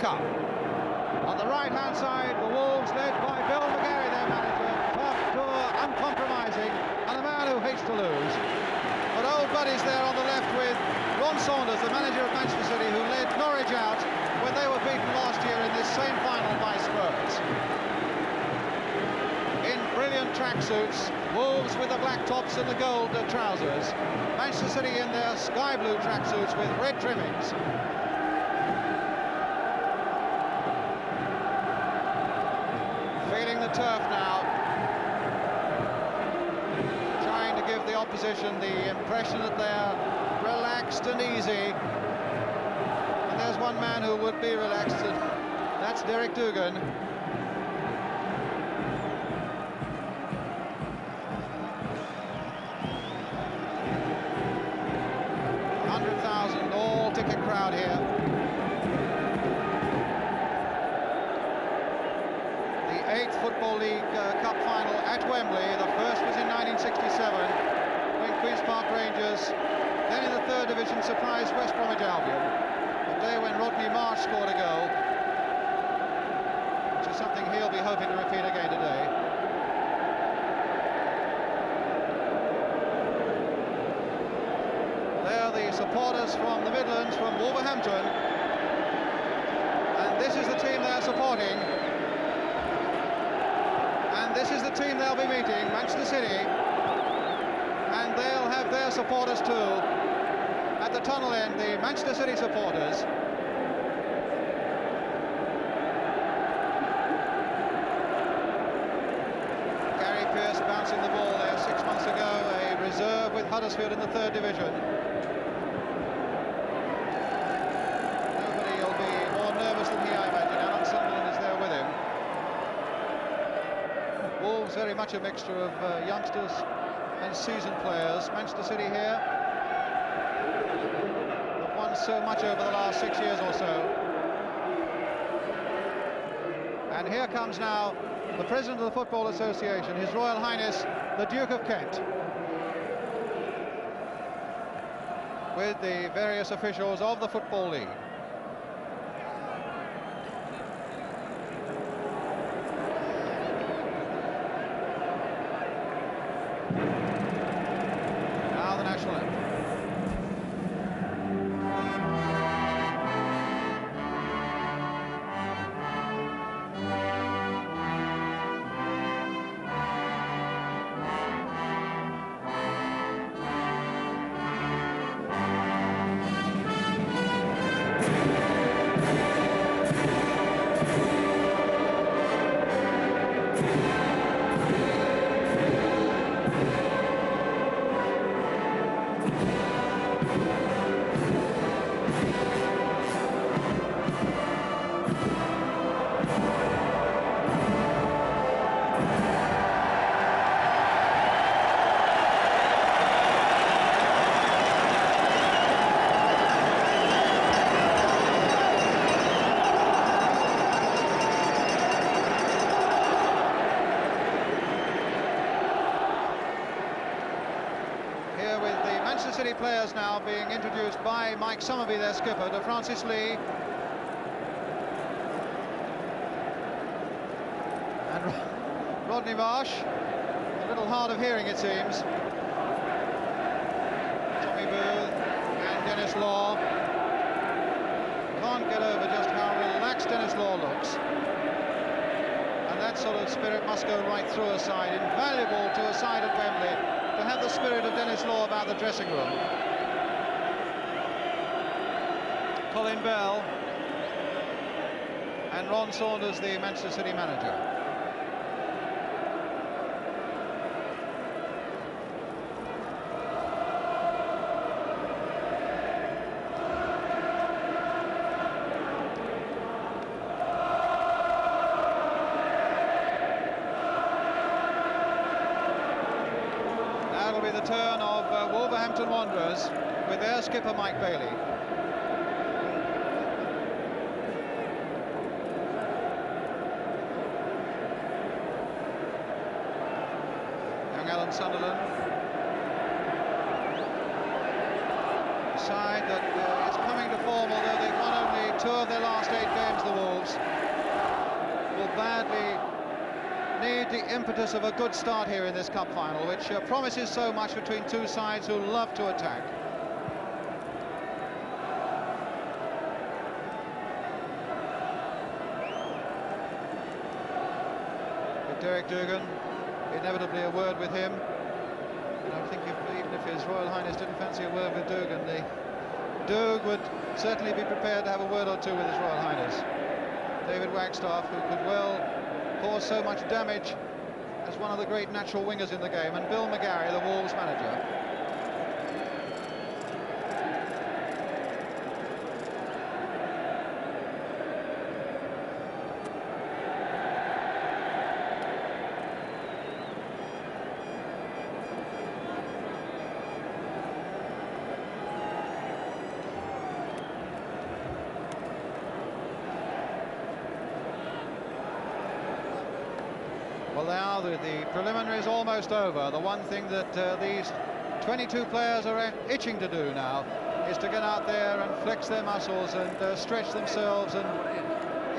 Cup. On the right-hand side, the Wolves, led by Bill McAlle, their manager, tough, tour, uncompromising, and a man who hates to lose. But old buddies there on the left with Ron Saunders, the manager of Manchester City, who led Norwich out when they were beaten last year in this same final by Spurs. In brilliant tracksuits, Wolves with the black tops and the gold trousers, Manchester City in their sky blue tracksuits with red trimmings. Feeling the turf now, trying to give the opposition the impression that they're relaxed and easy. And there's one man who would be relaxed, and that's Derek Dougan. 100,000 all-ticket crowd here. The 8th Football League Cup final at Wembley. The first was in 1967 when Queen's Park Rangers, then in the 3rd Division, surprised West Bromwich Albion. The day when Marsh scored a goal, which is something he'll be hoping to repeat again today. There are the supporters from the Midlands, from Wolverhampton, and this is the team they're supporting. And this is the team they'll be meeting, Manchester City, and they'll have their supporters too. At the tunnel end, the Manchester City supporters. Gary Pearce bouncing the ball there 6 months ago, a reserve with Huddersfield in the 3rd Division. Nobody will be more nervous than he, I imagine. Alan Sunderland is there with him. Wolves very much a mixture of youngsters and seasoned players. Manchester City here have won so much over the last 6 years or so. And here comes now the President of the Football Association, His Royal Highness the Duke of Kent, with the various officials of the Football League. Now the national anthem. City players now being introduced by Mike Summerbee, their skipper, to Francis Lee. And Rodney Marsh, a little hard of hearing it seems. Tommy Booth and Dennis Law. Can't get over just how relaxed Dennis Law looks. And that sort of spirit must go right through a side, invaluable to a side at Wembley, to have the spirit of Dennis Law about the dressing room. Colin Bell and Ron Saunders, the Manchester City manager. Be the turn of Wolverhampton Wanderers with their skipper Mike Bailey. Young Alan Sunderland, a side that is coming to form, although they've won only 2 of their last 8 games, the Wolves will badly need the impetus of a good start here in this cup final, which promises so much between two sides who love to attack. With Derek Dougan, inevitably a word with him. And I think even if His Royal Highness didn't fancy a word with Dougan, Doug would certainly be prepared to have a word or two with His Royal Highness. David Wagstaffe, who could well cause so much damage as one of the great natural wingers in the game, and Bill McAlle, the Wolves manager. Well, now the preliminary is almost over. The one thing that these 22 players are itching to do now is to get out there and flex their muscles and stretch themselves and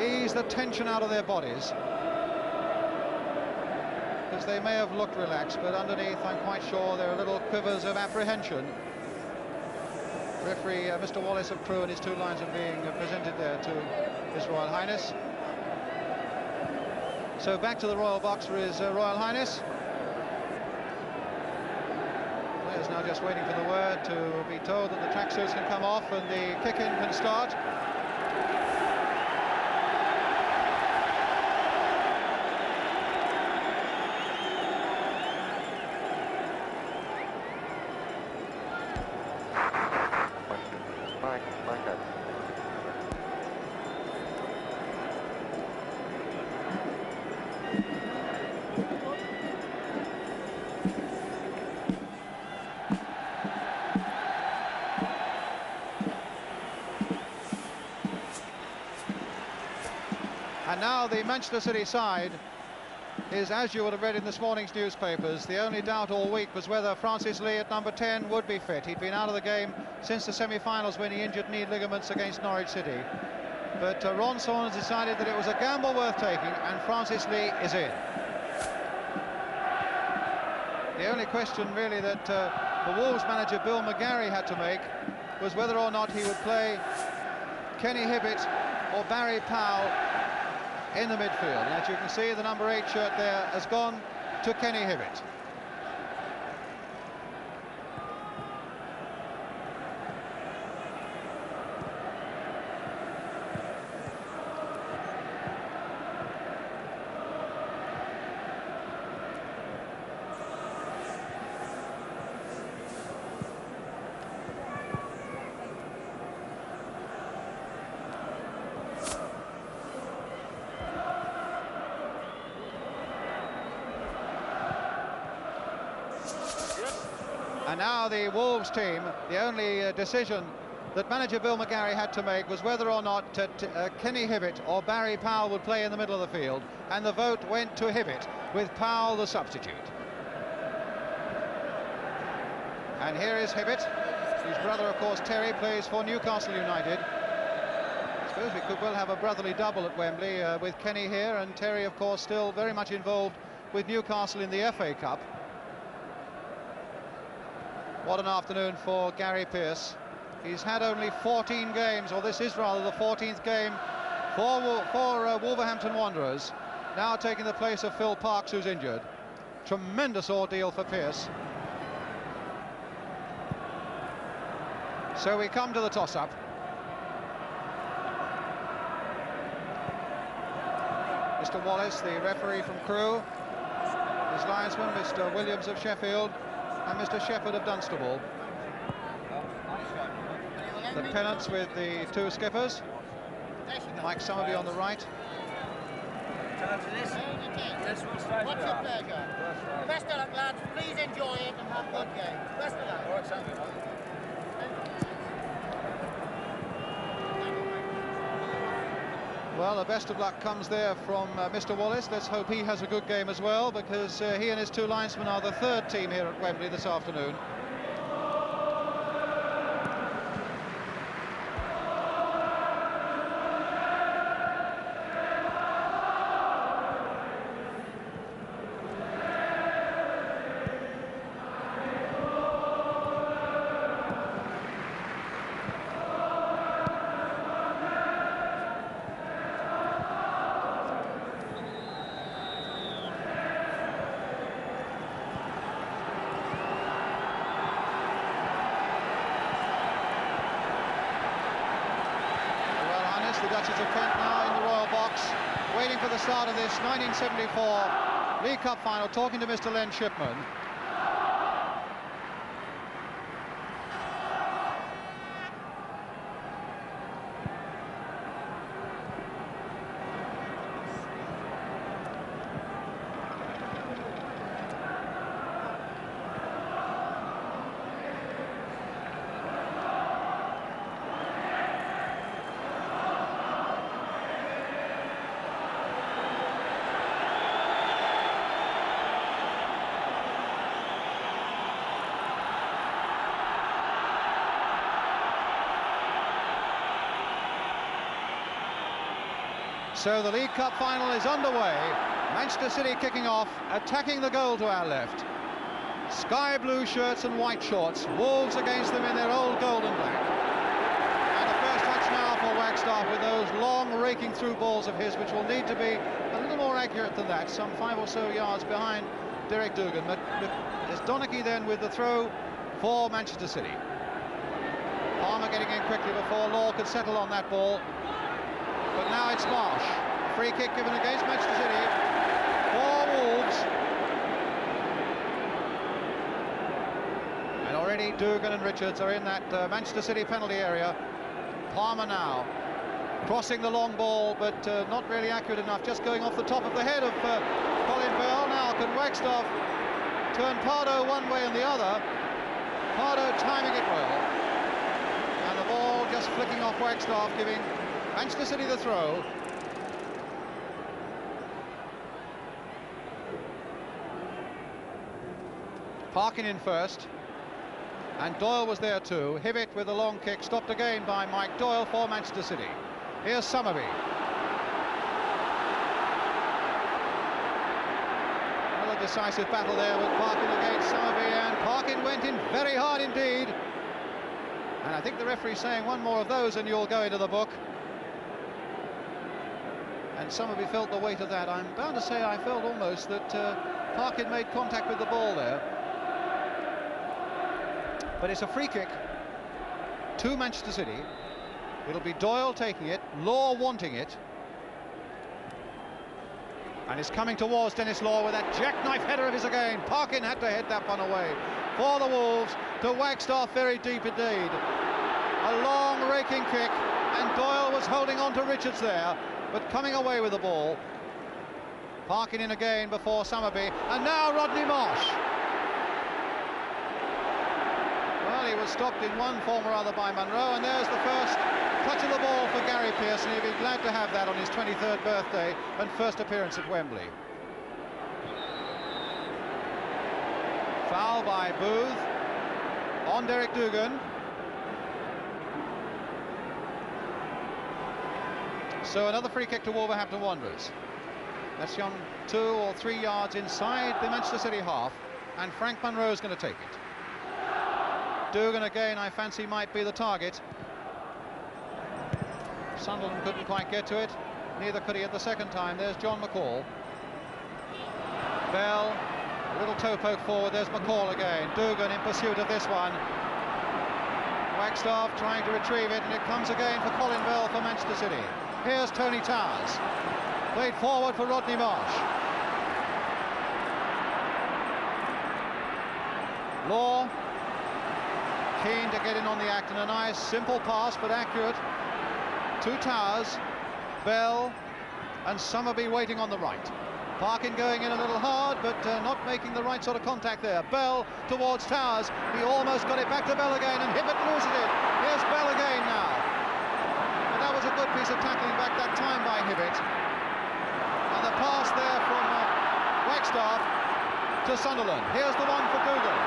ease the tension out of their bodies. Because they may have looked relaxed, but underneath I'm quite sure there are little quivers of apprehension. Referee Mr. Wallace of Crewe and his 2 lines are being presented there to His Royal Highness. So back to the Royal Box for His Royal Highness. Players now just waiting for the word to be told that the tracksuits can come off and the kick-in can start. And now the Manchester City side is, as you would have read in this morning's newspapers, the only doubt all week was whether Francis Lee at number 10 would be fit. He'd been out of the game since the semi-finals when he injured knee ligaments against Norwich City. But Ron Saunders decided that it was a gamble worth taking, and Francis Lee is in. The only question really that the Wolves manager Bill McAlle had to make was whether or not he would play Kenny Hibbitt or Barry Powell in the midfield. And as you can see, the number 8 shirt there has gone to Kenny Hibbitt. And now the Wolves team, the only decision that manager Bill McAlle had to make was whether or not Kenny Hibbitt or Barry Powell would play in the middle of the field, and the vote went to Hibbitt, with Powell the substitute. And here is Hibbitt, whose brother, of course, Terry, plays for Newcastle United. I suppose we could well have a brotherly double at Wembley with Kenny here, and Terry, of course, still very much involved with Newcastle in the FA Cup. What an afternoon for Gary Pearce. He's had only 14 games, or this is rather the 14th game for Wolverhampton Wanderers, now taking the place of Phil Parkes, who's injured. Tremendous ordeal for Pearce. So we come to the toss-up. Mr. Wallace, the referee from Crewe, his linesman, Mr. Williams of Sheffield, and Mr. Shepherd of Dunstable. The pennants with the 2 skippers. Mike Summerbee on the right. What's your pleasure? Best of luck, lads. Please enjoy it and have a good game. Best of luck. Well, the best of luck comes there from Mr. Wallace. Let's hope he has a good game as well, because he and his 2 linesmen are the 3rd team here at Wembley this afternoon. Archers of Kent now in the Royal Box, waiting for the start of this 1974 League Cup final, talking to Mr. Len Shipman. So the League Cup final is underway. Manchester City kicking off, attacking the goal to our left. Sky blue shirts and white shorts. Wolves against them in their old gold and black. And the first touch now for Wagstaffe with those long raking through balls of his, which will need to be a little more accurate than that, some 5 or so yards behind Derek Dougan. But there's Donachie then with the throw for Manchester City. Palmer getting in quickly before Law could settle on that ball. But now it's Marsh. Free kick given against Manchester City for Wolves. And already Dougan and Richards are in that Manchester City penalty area. Palmer now crossing the long ball, but not really accurate enough, just going off the top of the head of Colin Bell. Now can Wagstaffe turn Pardoe one way and the other? Pardoe timing it well. And the ball just flicking off Wagstaffe, giving Manchester City the throw. Parkin in first, and Doyle was there too. Hibbitt with a long kick, stopped again by Mike Doyle for Manchester City. Here's Summerbee. Another decisive battle there with Parkin against Summerbee, and Parkin went in very hard indeed. And I think the referee's saying one more of those and you'll go into the book. And Summerbee felt the weight of that. I'm bound to say I felt almost that Parkin made contact with the ball there. But it's a free kick to Manchester City. It'll be Doyle taking it, Law wanting it. And it's coming towards Dennis Law with that jackknife header of his again. Parkin had to head that one away for the Wolves, to Wagstaffe very deep indeed. A long raking kick, and Doyle was holding on to Richards there, but coming away with the ball. Parkin in again before Summerbee, and now Rodney Marsh. Well, he was stopped in one form or other by Munro, and there's the first touch of the ball for Gary Pearson. He'd be glad to have that on his 23rd birthday and first appearance at Wembley. Foul by Booth on Derek Dougan. So another free kick to Wolverhampton Wanderers. That's young 2 or 3 yards inside the Manchester City half, and Frank Munro is going to take it. Dougan again, I fancy, might be the target. Sunderland couldn't quite get to it, neither could he at the second time. There's John McAlle. Bell, a little toe poke forward, there's McAlle again. Dougan in pursuit of this one. Wagstaffe trying to retrieve it, and it comes again for Colin Bell for Manchester City. Here's Tony Towers, played forward for Rodney Marsh. Law, keen to get in on the act, and a nice simple pass but accurate to Towers. Bell and Summerbee waiting on the right. Parkin going in a little hard, but not making the right sort of contact there. Bell towards Towers, he almost got it back to Bell again, and Hibbitt loses it. Here's Bell again now. And that was a good piece of tackling back that time by Hibbitt. And the pass there from Wagstaffe to Sunderland. Here's the one for Dougan.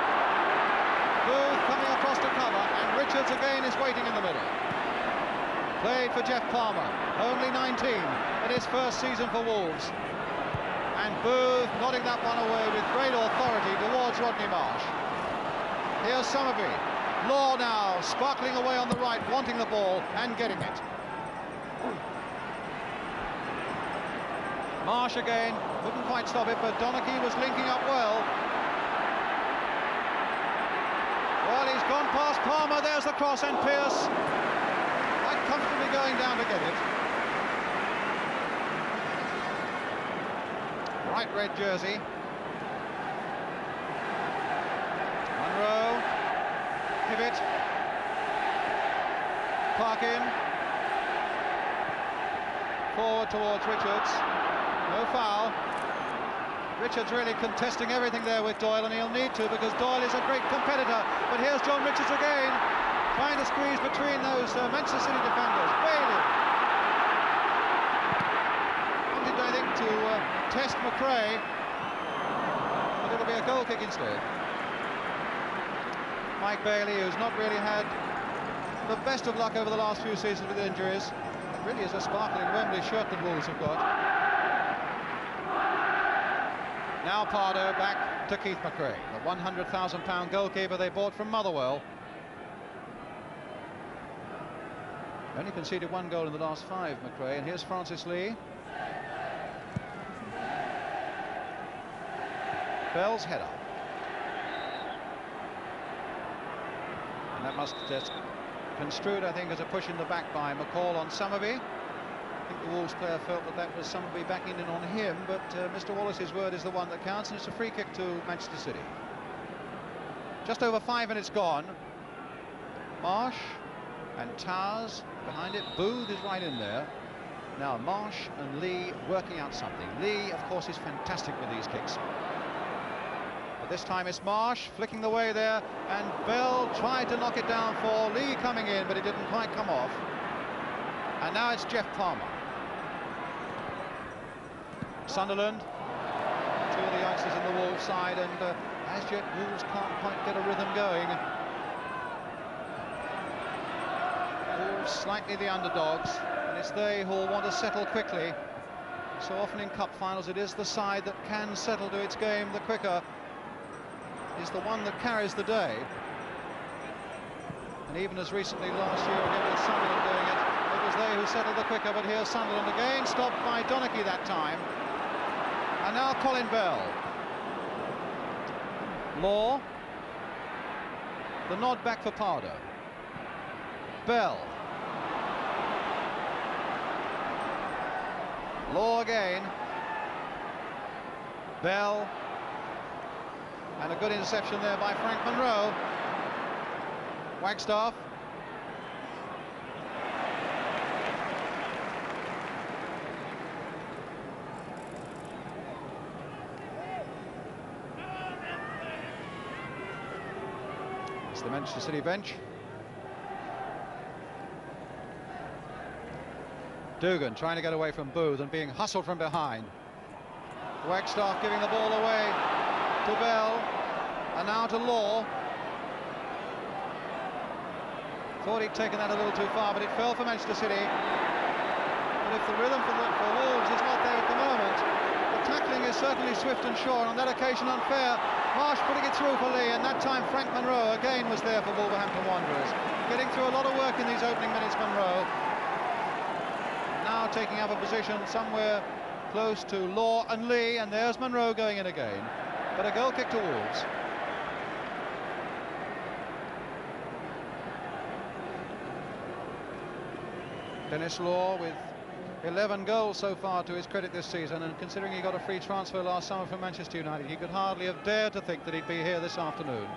Booth coming across to cover, and Richards again is waiting in the middle. Played for Jeff Palmer, only 19 in his first season for Wolves. And Booth nodding that one away with great authority towards Rodney Marsh. Here's Summerbee. Law now sparkling away on the right, wanting the ball and getting it. Marsh again, couldn't quite stop it, but Donachie was linking up well. Well, he's gone past Palmer, there's the cross, and Pearce quite comfortably going down to get it. bright red jersey. Munro, Hibbitt, Parkin, forward towards Richards, no foul. Richards really contesting everything there with Doyle, and he'll need to because Doyle is a great competitor. But here's John Richards again, trying to squeeze between those Manchester City defenders. Bailey wanted, I think, to test MacRae, but it'll be a goal kick instead. Mike Bailey, who's not really had the best of luck over the last few seasons with injuries. It really is a sparkling Wembley shirt that Wolves have got. Now Pardoe back to Keith MacRae, the £100,000 goalkeeper they bought from Motherwell. Only conceded 1 goal in the last 5, MacRae, and here's Francis Lee. Bell's header. And that must just construed, I think, as a push in the back by McAlle on Summerbee. I think the Wolves player felt that that was Summerbee backing in on him, but Mr. Wallace's word is the one that counts, and it's a free kick to Manchester City. Just over 5 minutes gone. Marsh and Towers behind it. Booth is right in there. Now Marsh and Lee working out something. Lee, of course, is fantastic with these kicks. But this time it's Marsh flicking the way there, and Bell tried to knock it down for Lee coming in, but it didn't quite come off. And now it's Jeff Palmer. Sunderland, 2 of the youngsters in the Wolves side, and as yet Wolves can't quite get a rhythm going. Wolves slightly the underdogs, and it's they who will want to settle quickly. So often in cup finals it is the side that can settle to its game the quicker is the one that carries the day. And even as recently last year again with Sunderland doing it, it was they who settled the quicker. But here's Sunderland again, stopped by Donachie that time. And now Colin Bell. Law. The nod back for Pardoe. Bell. Law again. Bell. And a good interception there by Frank Munro. Wagstaffe. It's the Manchester City bench. Dougan trying to get away from Booth and being hustled from behind. Wagstaffe giving the ball away to Bell, and now to Law. Thought he'd taken that a little too far, but it fell for Manchester City. But if the rhythm for Wolves is not there at the moment, the tackling is certainly swift and sure, and on that occasion unfair. Marsh putting it through for Lee, and that time Frank Munro again was there for Wolverhampton Wanderers. Getting through a lot of work in these opening minutes, Munro. Now taking up a position somewhere close to Law and Lee, and there's Munro going in again. But a goal kick to Wolves. Dennis Law with 11 goals so far to his credit this season, and considering he got a free transfer last summer from Manchester United, he could hardly have dared to think that he'd be here this afternoon.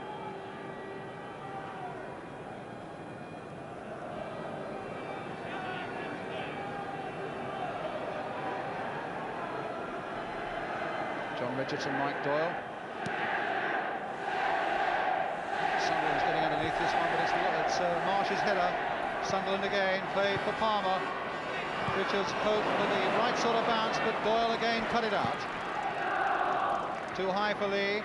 John Richards and Mike Doyle. Sunderland's getting underneath this one, but it's Marsh's header. Sunderland again, played for Palmer. Richards hoped for the right sort of bounce, but Doyle again cut it out. Too high for Lee.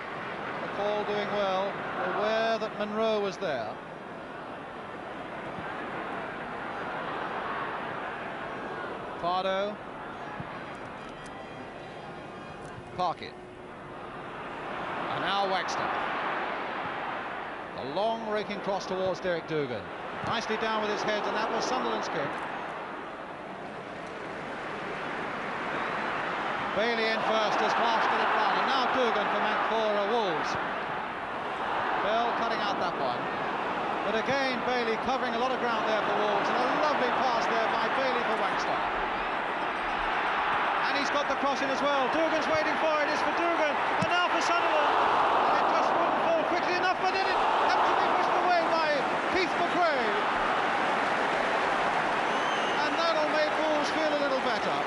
McAlle doing well, aware that Munro was there. Pardoe. Parkin. And now Wagstaffe. A long raking cross towards Derek Dougan. Nicely down with his head, and that was Sunderland's kick. Bailey in first as Marsh get it round, and now Dougan for Wolves. Bell cutting out that one. But again, Bailey covering a lot of ground there for Wolves, and a lovely pass there by Bailey for Wagstaffe. And he He's got the cross in as well. Dougan's waiting for it. It's for Dougan. And now for Sunderland. And it just wouldn't fall quickly enough, but then it had to be pushed away by Keith MacRae. And that'll make Wolves feel a little better.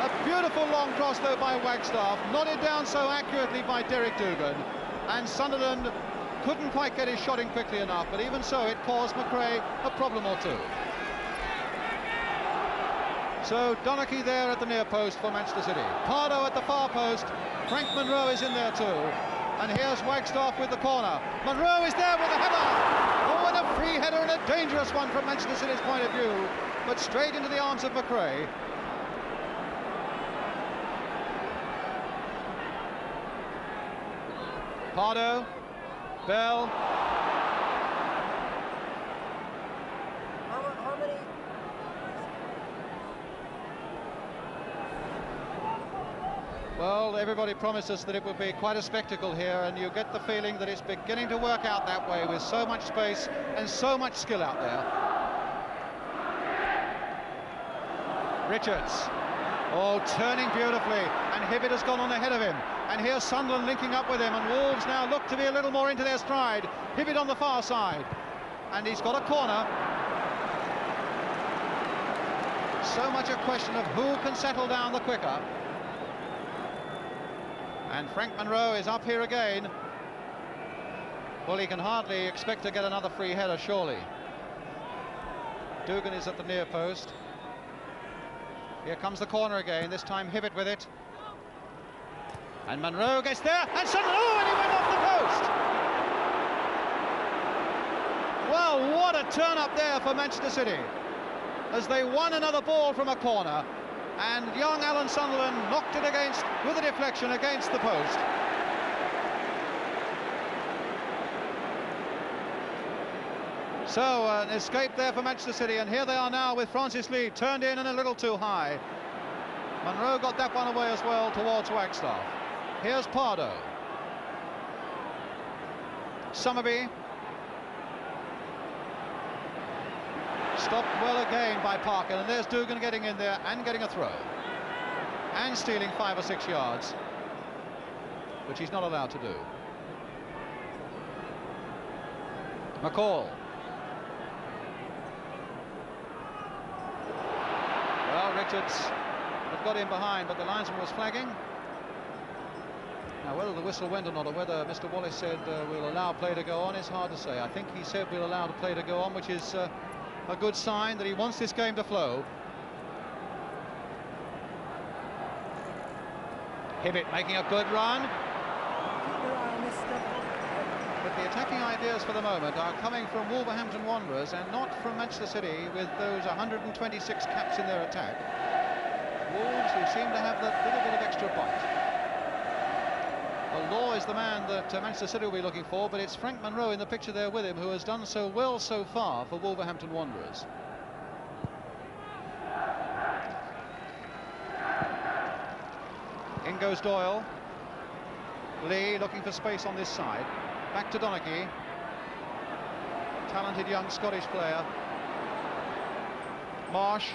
A beautiful long cross, though, by Wagstaffe. Nodded down so accurately by Derek Dougan. And Sunderland couldn't quite get his shot in quickly enough, but even so, it caused MacRae a problem or two. So Donachie there at the near post for Manchester City. Pardoe at the far post. Frank Munro is in there too. And here's Wagstaffe with the corner. Munro is there with a header. Oh, and a free header, and a dangerous one from Manchester City's point of view, but straight into the arms of MacRae. Pardoe, Bell. How many? Well, everybody promised us that it would be quite a spectacle here, and you get the feeling that it's beginning to work out that way with so much space and so much skill out there. Richards. Oh, turning beautifully, and Hibbitt has gone on ahead of him. And here's Sunderland linking up with him, and Wolves now look to be a little more into their stride. Hibbitt on the far side, and he's got a corner. So much a question of who can settle down the quicker. And Frank Munro is up here again. Well, he can hardly expect to get another free header, surely. Dougan is at the near post. Here comes the corner again, this time Hibbitt with it. And Munro gets there, and suddenly, oh, and he went off the post! Well, what a turn up there for Manchester City, as they won another ball from a corner, and young Alan Sunderland knocked it against, with a deflection, against the post. So, an escape there for Manchester City, and here they are now with Francis Lee turned in and a little too high. Munro got that one away as well towards Wagstaffe. Here's Pardoe. Summerbee. Stopped well again by Parkin, and there's Dougan getting in there and getting a throw. And stealing 5 or 6 yards, which he's not allowed to do. McAlle. Well, Richards had got in behind, but the linesman was flagging. Now, whether the whistle went or not, or whether Mr. Wallace said we'll allow play to go on, is hard to say. I think he said we'll allow the play to go on, which is a good sign that he wants this game to flow. Hibbitt making a good run. But the attacking ideas for the moment are coming from Wolverhampton Wanderers and not from Manchester City, with those 126 caps in their attack. Wolves, who seem to have that little bit of extra bite. Well, Law is the man that Manchester City will be looking for, but it's Frank Munro in the picture there with him, who has done so well so far for Wolverhampton Wanderers. In goes Doyle. Lee looking for space on this side. Back to Donachie. Talented young Scottish player. Marsh.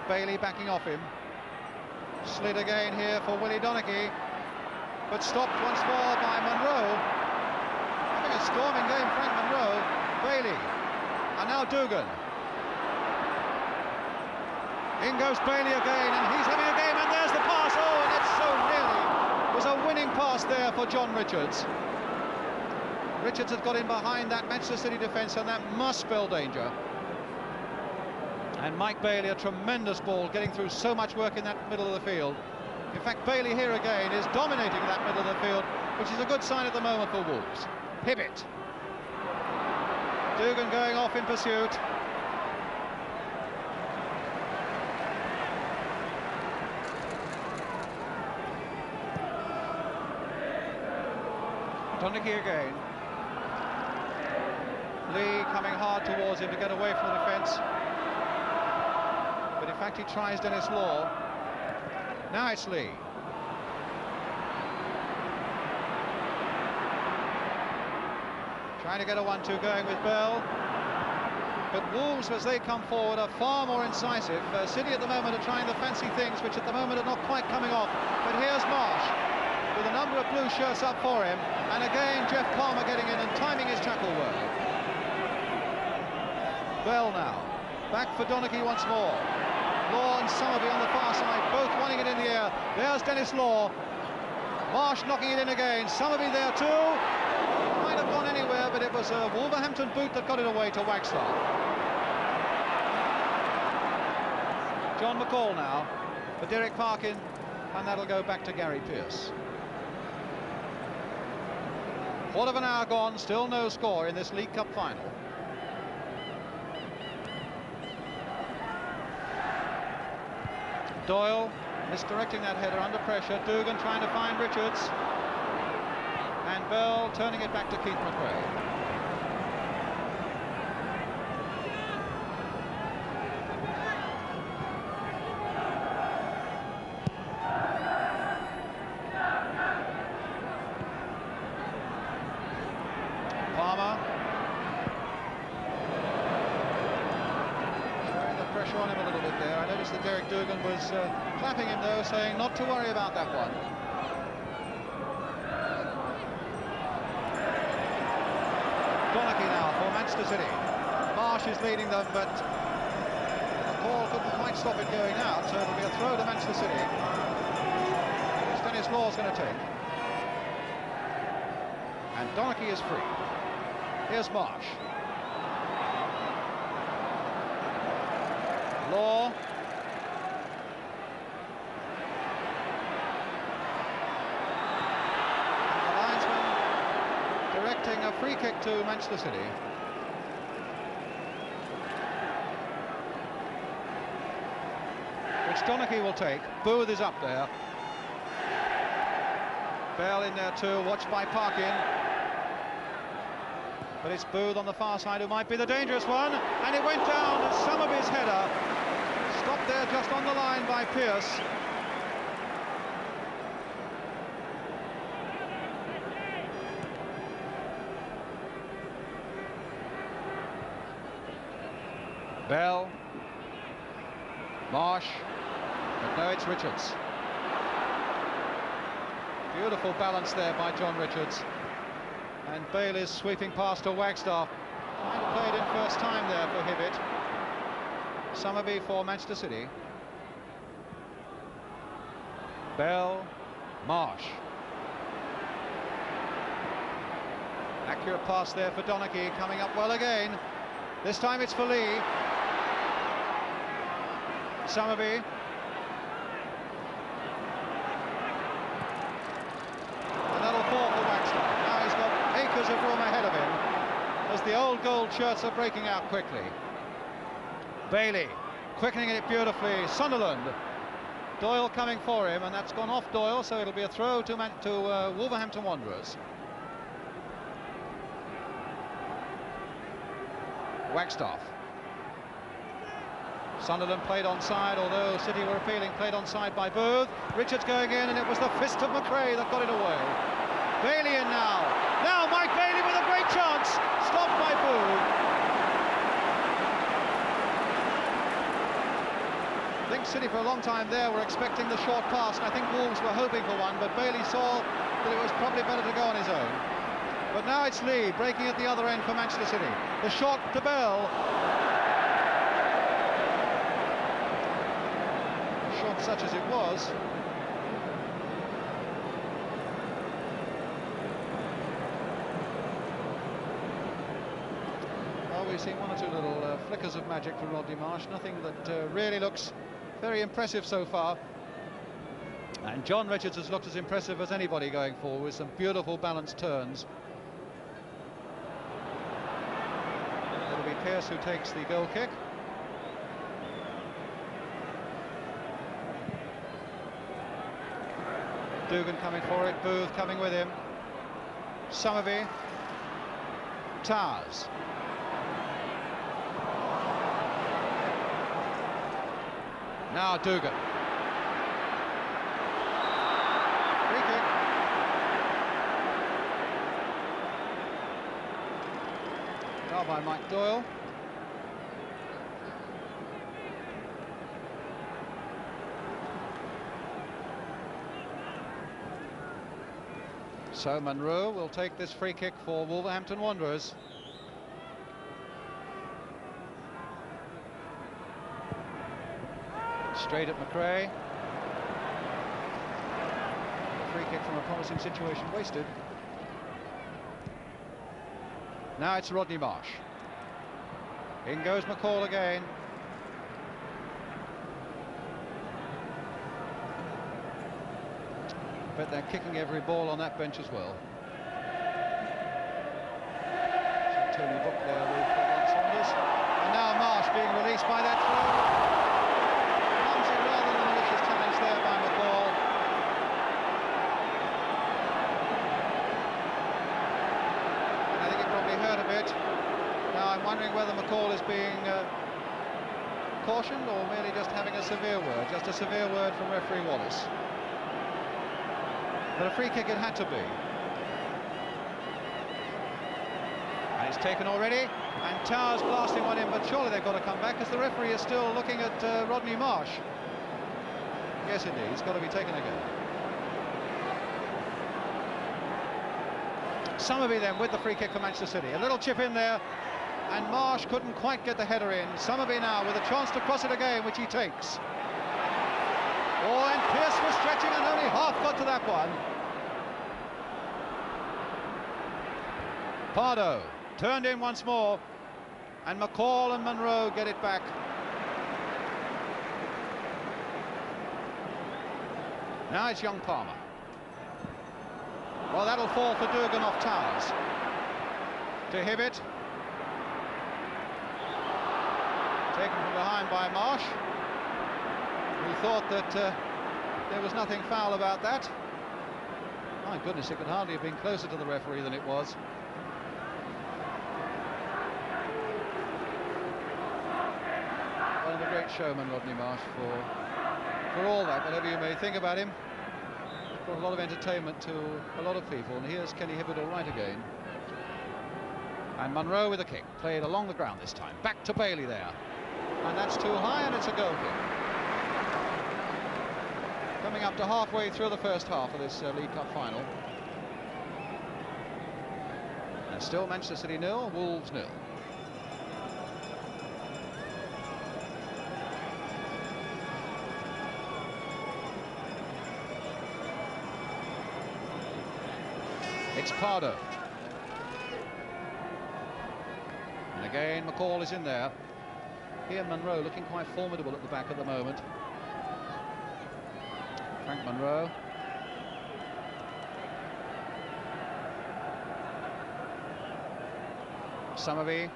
Bailey backing off him. Slid again here for Willie Donachie, but stopped once more by Munro. Having a storming game, Frank Munro. Bailey, and now Dougan. In goes Bailey again, and he's having a game, and there's the pass. Oh, and it so nearly was a winning pass there for John Richards. Richards had got in behind that Manchester City defence, and that must spell danger. And Mike Bailey, a tremendous ball, getting through so much work in that middle of the field. In fact, Bailey here again is dominating that middle of the field, which is a good sign at the moment for Wolves. Hibbitt. Dougan going off in pursuit. Donachie again. Lee coming hard towards him to get away from the defence. But in fact, he tries Dennis Law. Now it's Lee. Trying to get a 1-2 going with Bell. But Wolves, as they come forward, are far more incisive. City at the moment are trying the fancy things, which at the moment are not quite coming off. But here's Marsh, with a number of blue shirts up for him. And again, Jeff Palmer getting in and timing his tackle well. Bell now, back for Donachie once more. Law and Summerbee on the far side, both wanting it in the air. There's Dennis Law. Marsh knocking it in again. Summerbee there too. Might have gone anywhere, but it was a Wolverhampton boot that got it away to Wagstaffe. John McAlle now for Derek Parkin, and that'll go back to Gary Pearce. Quarter of an hour gone, still no score in this League Cup final. Doyle misdirecting that header under pressure. Dougan trying to find Richards. And Bell turning it back to Keith MacRae. Palmer. Showing the pressure on him a little bit there. I noticed that Derek Dougan was clapping him though, saying not to worry about that one. Donachie now for Manchester City. Marsh is leading them, but the ball couldn't quite stop it going out, so it'll be a throw to Manchester City, which Dennis Law's going to take. And Donachie is free. Here's Marsh. Law. And the linesman directing a free kick to Manchester City. Which Donachie will take. Booth is up there. Bell in there too, watched by Parkin. But it's Booth on the far side who might be the dangerous one, and it went down as Summerbee's header. Stopped there just on the line by Pearce. Bell. Marsh. But no, it's Richards. Beautiful balance there by John Richards. And Bale is sweeping past to Wagstaffe. Trying to play it in first time there for Hibbitt. Summerbee for Manchester City. Bell. Marsh. Accurate pass there for Donachie, coming up well again. This time it's for Lee. Summerbee. And that'll fall for Wagstaffe. Now he's got acres of room ahead of him as the old gold shirts are breaking out quickly. Bailey quickening it beautifully. Sunderland. Doyle coming for him, and that's gone off Doyle, so it'll be a throw to Wolverhampton Wanderers. Wagstaffe. Sunderland played onside, although City were appealing, played onside by Booth. Richards going in, and it was the fist of MacRae that got it away. Bailey in now. Now Mike Bailey with a great chance. Stopped by Booth. I think City for a long time there were expecting the short pass, and I think Wolves were hoping for one, but Bailey saw that it was probably better to go on his own. But now it's Lee breaking at the other end for Manchester City. The shot to Bell. Shot such as it was. Well, we've seen one or two little flickers of magic from Rodney Marsh. Nothing that really looks very impressive so far. And John Richards has looked as impressive as anybody going forward, with some beautiful balanced turns. It'll be Pearce who takes the goal kick. Dougan coming for it, Booth coming with him. Summerbee. Towers. Now Dougan. Free kick. Now by Mike Doyle. So Munro will take this free kick for Wolverhampton Wanderers. Straight at MacRae. Free kick from a promising situation wasted. Now it's Rodney Marsh. In goes McAlle again. But they're kicking every ball on that bench as well. Tony Book there with Saunders. And now Marsh being released by that throw. Comes in rather than a malicious challenge there by McAlle. And I think it probably hurt a bit. Now I'm wondering whether McAlle is being cautioned or merely just having a severe word. Just a severe word from referee Wallace. But a free kick it had to be. And it's taken already, and Towers blasting one in, but surely they've got to come back because the referee is still looking at Rodney Marsh. Yes, indeed, it's got to be taken again. Summerbee then with the free kick for Manchester City. A little chip in there, and Marsh couldn't quite get the header in. Summerbee now with a chance to cross it again, which he takes. Oh, and Pearce was stretching and only half got to that one. Pardoe turned in once more, and McAlle and Munro get it back. Now it's young Palmer. Well, that'll fall for Dougan off Towers. To Hibbitt. Taken from behind by Marsh. We thought that there was nothing foul about that. My goodness, it could hardly have been closer to the referee than it was. One of the great showmen, Rodney Marsh, for all that, whatever you may think about him. Brought a lot of entertainment to a lot of people, and here's Kenny Hibbitt all right again. And Munro with a kick, played along the ground this time. Back to Bailey there. And that's too high, and it's a goal kick. Coming up to halfway through the first half of this League Cup final. And still Manchester City 0, Wolves 0. It's Pardoe. And again, McAlle is in there. Here Munro looking quite formidable at the back at the moment. Frank Munro. Summerbee.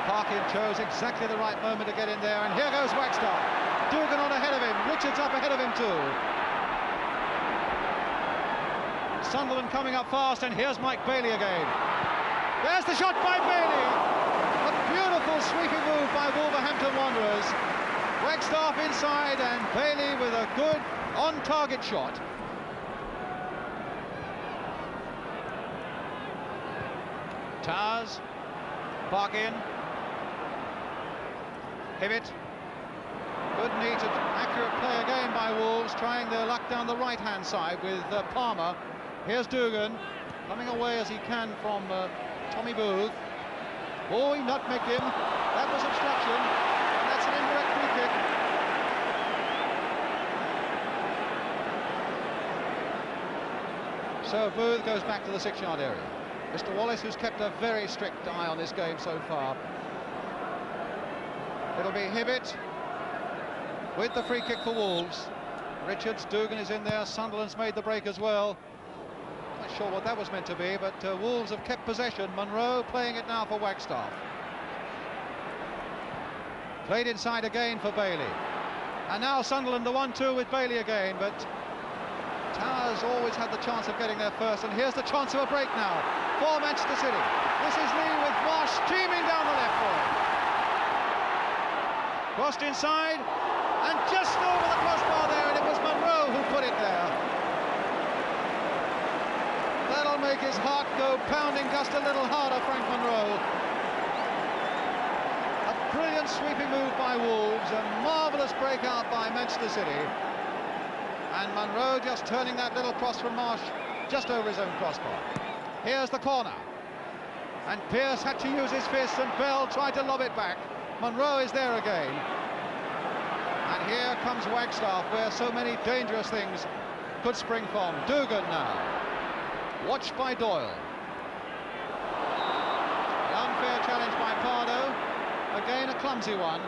Parkin chose exactly the right moment to get in there, and here goes Wagstaffe. Dougan on ahead of him, Richards up ahead of him too. Sunderland coming up fast, and here's Mike Bailey again. There's the shot by Bailey. A beautiful sweeping move by Wolverhampton Wanderers. Wagstaffe inside, and Bailey with a good on-target shot. Towers, Parkin. Hibbitt. Good, neat, accurate play again by Wolves, trying their luck down the right-hand side with Palmer. Here's Dougan, coming away as he can from Tommy Booth. Oh, he nutmegged him. That was obstruction, and that's an indirect free kick. So Booth goes back to the 6-yard area. Mr. Wallace, who's kept a very strict eye on this game so far. It'll be Hibbitt with the free kick for Wolves. Richards, Dougan is in there. Sunderland's made the break as well. Not sure what that was meant to be, but Wolves have kept possession. Munro playing it now for Wagstaffe. Played inside again for Bailey. And now Sunderland the 1-2 with Bailey again, but Towers always had the chance of getting there first, and here's the chance of a break now for Manchester City. This is Lee with Marsh streaming down the left foot. Crossed inside, and just over the crossbar there, and it was Munro who put it there. That'll make his heart go pounding just a little harder, Frank Munro. A brilliant brilliant sweeping move by Wolves, a marvellous breakout by Manchester City. And Munro just turning that little cross from Marsh just over his own crossbar. Here's the corner. And Pearce had to use his fist, and Bell tried to lob it back. Munro is there again. And here comes Wagstaffe, where so many dangerous things could spring from. Dougan now, watched by Doyle. An unfair challenge by Pardoe. Again, a clumsy one.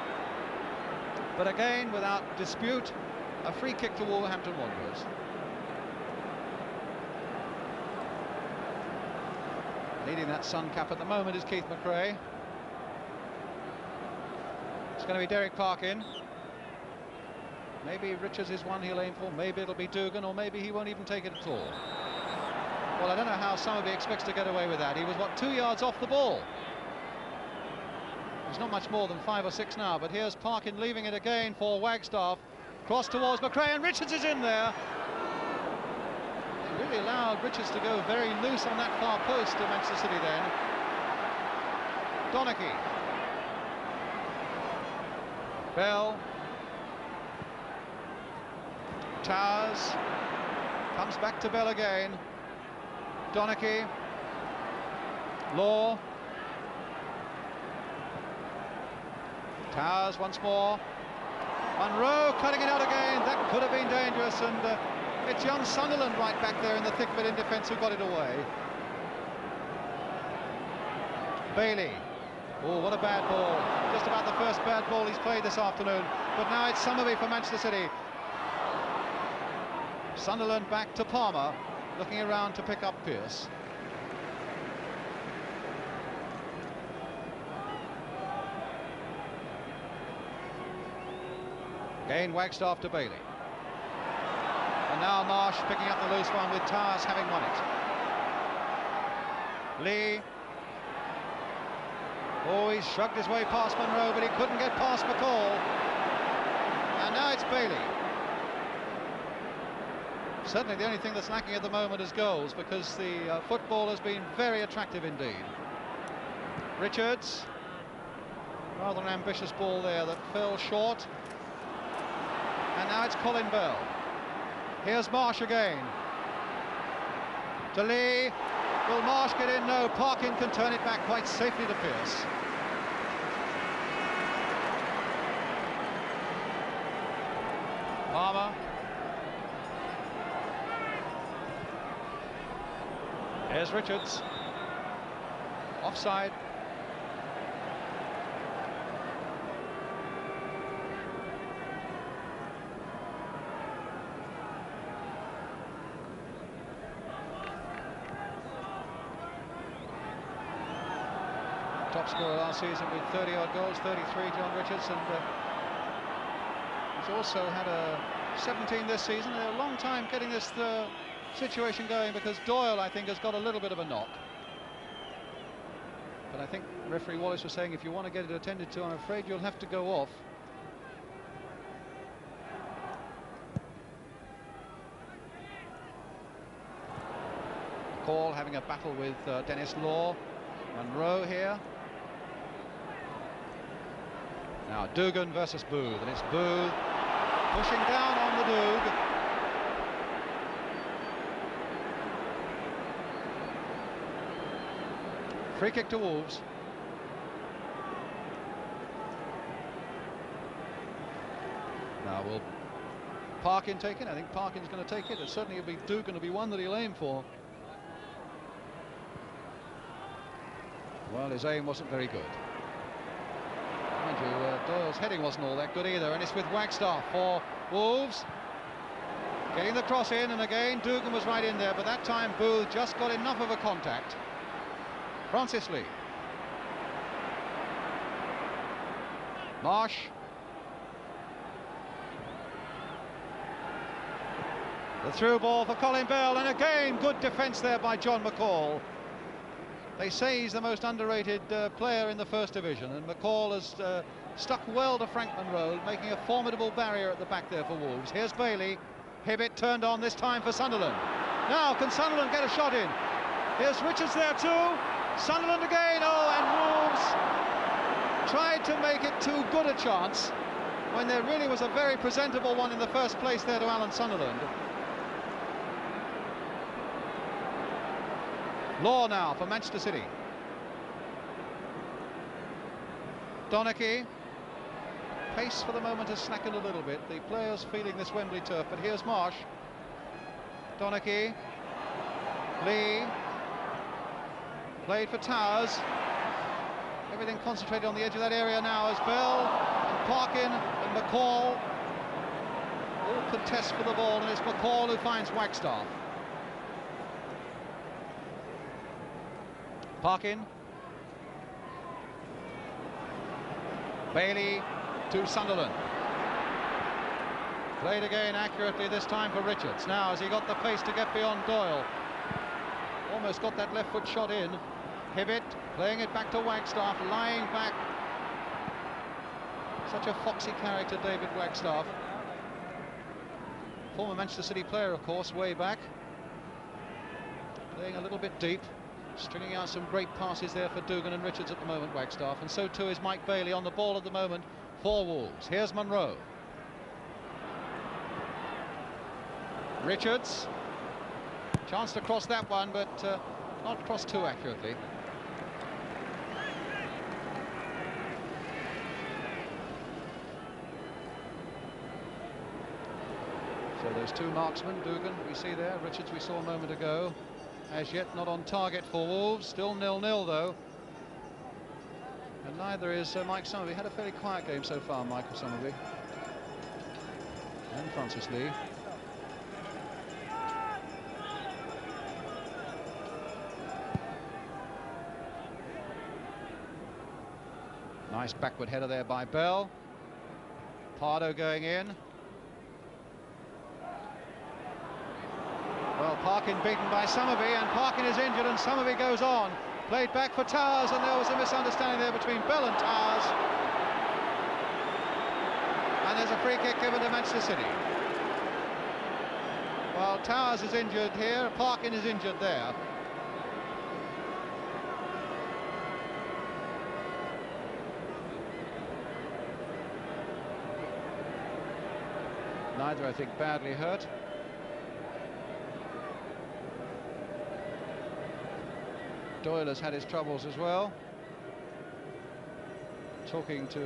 But again, without dispute, a free kick to Wolverhampton Wanderers. Leading that Sun cap at the moment is Keith MacRae. It's going to be Derek Parkin. Maybe Richards is one he'll aim for, maybe it'll be Dougan, or maybe he won't even take it at all. Well, I don't know how Summerbee expects to get away with that. He was, what, 2 yards off the ball? He's not much more than 5 or 6 now, but here's Parkin leaving it again for Wagstaffe. Cross towards MacRae, and Richards is in there. They really allowed Richards to go very loose on that far post to Manchester City then. Donachie. Bell. Towers. Comes back to Bell again. Donachie. Law. Towers once more. Munro cutting it out again. That could have been dangerous, and it's young Sunderland right back there in the thick of it in defence who got it away. Bailey. Oh, what a bad ball. Just about the first bad ball he's played this afternoon. But now it's Summerbee for Manchester City. Sunderland back to Palmer, looking around to pick up Pearce. Again, Wagstaffe to Bailey. And now Marsh picking up the loose one with Towers having won it. Lee. Oh, he shrugged his way past Munro, but he couldn't get past McAlle. And now it's Bailey. Certainly the only thing that's lacking at the moment is goals, because the football has been very attractive indeed. Richards. Rather an ambitious ball there that fell short. And now it's Colin Bell. Here's Marsh again. To Lee. Will Marsh get in? No. Parkin can turn it back quite safely to Pearce. Palmer. Here's Richards. Offside. Top scorer last season with 30-odd goals, 33, John Richards, and he's also had a 17 this season. They're a long time getting this situation going, because Doyle, I think, has got a little bit of a knock. But I think referee Wallace was saying if you want to get it attended to, I'm afraid you'll have to go off. McAlle having a battle with Dennis Law. Munro here. Now Dougan versus Booth, and it's Booth pushing down on the Doug. Free kick to Wolves. Now will Parkin take it? I think Parkin's going to take it. It certainly will be Dougan to be one that he'll aim for. Well, his aim wasn't very good. Mind you, Doyle's heading wasn't all that good either, and it's with Wagstaffe for Wolves. Getting the cross in, and again Dougan was right in there, but that time Booth just got enough of a contact. Francis Lee. Marsh. The through ball for Colin Bell, and again good defence there by John McAlle. They say he's the most underrated player in the First Division, and McAlle has stuck well to Frank Munro, making a formidable barrier at the back there for Wolves. Here's Bailey. Hibbitt turned on this time for Sunderland. Now, can Sunderland get a shot in? Here's Richards there too. Sunderland again. Oh, and Wolves tried to make it too good a chance when there really was a very presentable one in the first place there to Alan Sunderland. Law now for Manchester City. Donachie. Pace for the moment has slackened a little bit. The players feeling this Wembley turf, but here's Marsh. Donachie. Lee. Played for Towers. Everything concentrated on the edge of that area now as Bell and Parkin and McAlle all contest for the ball, and it's McAlle who finds Wagstaffe. Parkin. Bailey to Sunderland. Played again accurately this time for Richards. Now has he got the pace to get beyond Doyle? Almost got that left foot shot in. Hibbitt playing it back to Wagstaffe, lying back. Such a foxy character, David Wagstaffe. Former Manchester City player, of course, way back. Playing a little bit deep. Stringing out some great passes there for Dougan and Richards at the moment, Wagstaffe. And so too is Mike Bailey on the ball at the moment for Wolves. Here's Munro. Richards. Chance to cross that one, but not cross too accurately. So those two marksmen, Dougan we see there, Richards we saw a moment ago. As yet not on target for Wolves, still 0-0 though. And neither is Mike Summerbee. Had a fairly quiet game so far, Michael Summerbee. And Francis Lee. Nice backward header there by Bell. Pardoe going in. Well, Parkin beaten by Summerbee, and Parkin is injured, and Summerbee goes on. Played back for Towers, and there was a misunderstanding there between Bell and Towers. And there's a free kick given to Manchester City. Well, Towers is injured here, Parkin is injured there. Neither, I think, badly hurt. Doyle has had his troubles as well. Talking to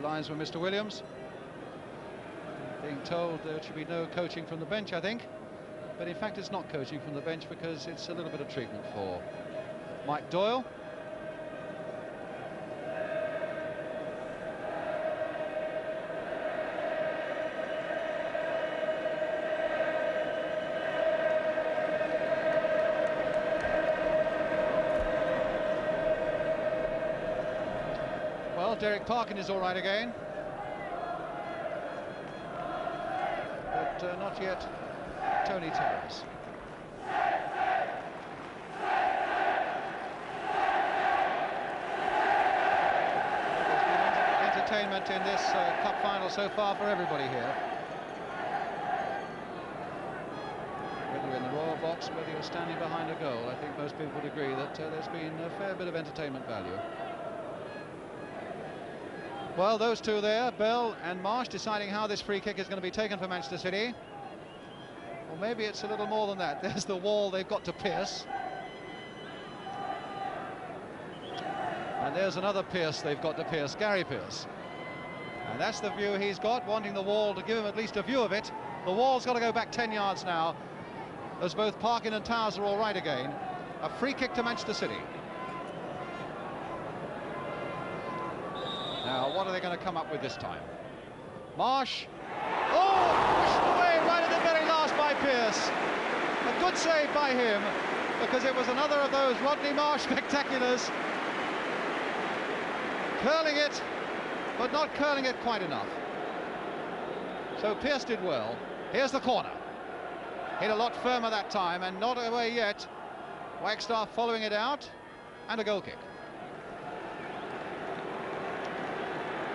linesman Mr. Williams. Being told there should be no coaching from the bench, I think. But in fact it's not coaching from the bench because it's a little bit of treatment for Mike Doyle. Well, Derek Parkin is all right again, but not yet Tony Towers. There's been entertainment in this cup final so far for everybody here. Whether you're in the Royal box, whether you're standing behind a goal, I think most people would agree that there's been a fair bit of entertainment value. Well, those two there, Bell and Marsh, deciding how this free kick is going to be taken for Manchester City. Or maybe it's a little more than that. There's the wall they've got to pierce. And there's another Pierce they've got to pierce, Gary Pearce. And that's the view he's got, wanting the wall to give him at least a view of it. The wall's got to go back 10 yards now, as both Parkin and Towers are all right again. A free kick to Manchester City. Now, what are they going to come up with this time? Marsh. Oh, pushed away right at the very last by Pearce. A good save by him, because it was another of those Rodney Marsh spectaculars. Curling it, but not curling it quite enough. So Pearce did well. Here's the corner. Hit a lot firmer that time, and not away yet. Wagstaffe following it out, and a goal kick.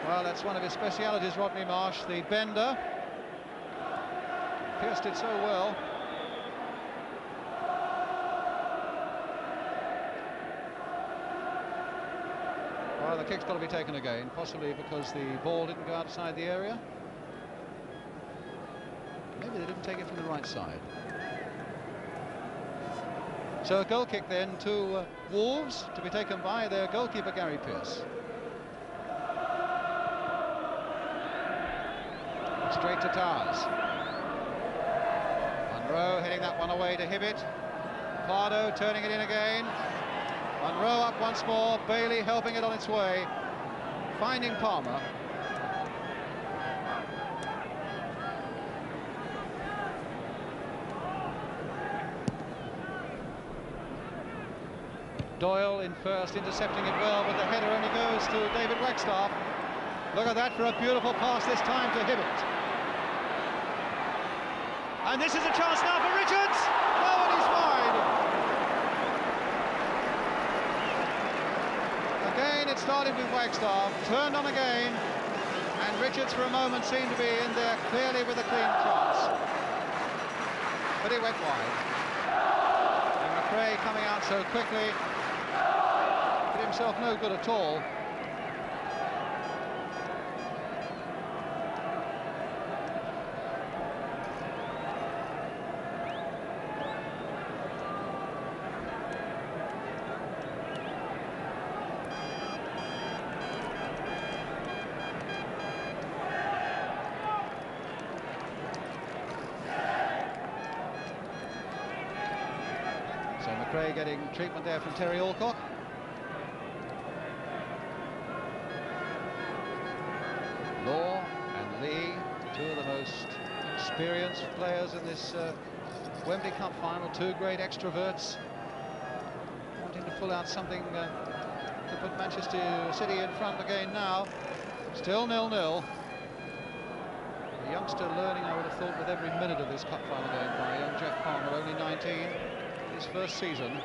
Well, that's one of his specialities, Rodney Marsh, the bender. Pearce did so well. Well, the kick's got to be taken again, possibly because the ball didn't go outside the area. Maybe they didn't take it from the right side. So a goal kick then to Wolves, to be taken by their goalkeeper Gary Pearce. Straight to Towers. Munro heading that one away to Hibbitt. Pardoe turning it in again. Munro up once more, Bailey helping it on its way, finding Palmer. Doyle in first, intercepting it well, but the header only goes to David Wagstaffe. Look at that for a beautiful pass this time to Hibbitt. And this is a chance now for Richards. Oh, and he's wide. Again, it started with Wagstaffe, turned on again, and Richards for a moment seemed to be in there clearly with a clean chance. But it went wide. And MacRae coming out so quickly did himself no good at all. So MacRae getting treatment there from Terry Alcock. Law and Lee, two of the most experienced players in this Wembley Cup final, two great extroverts, wanting to pull out something to put Manchester City in front again now. Still 0-0. A youngster learning, I would have thought, with every minute of this cup final game by young Jeff Palmer, only 19, his first season.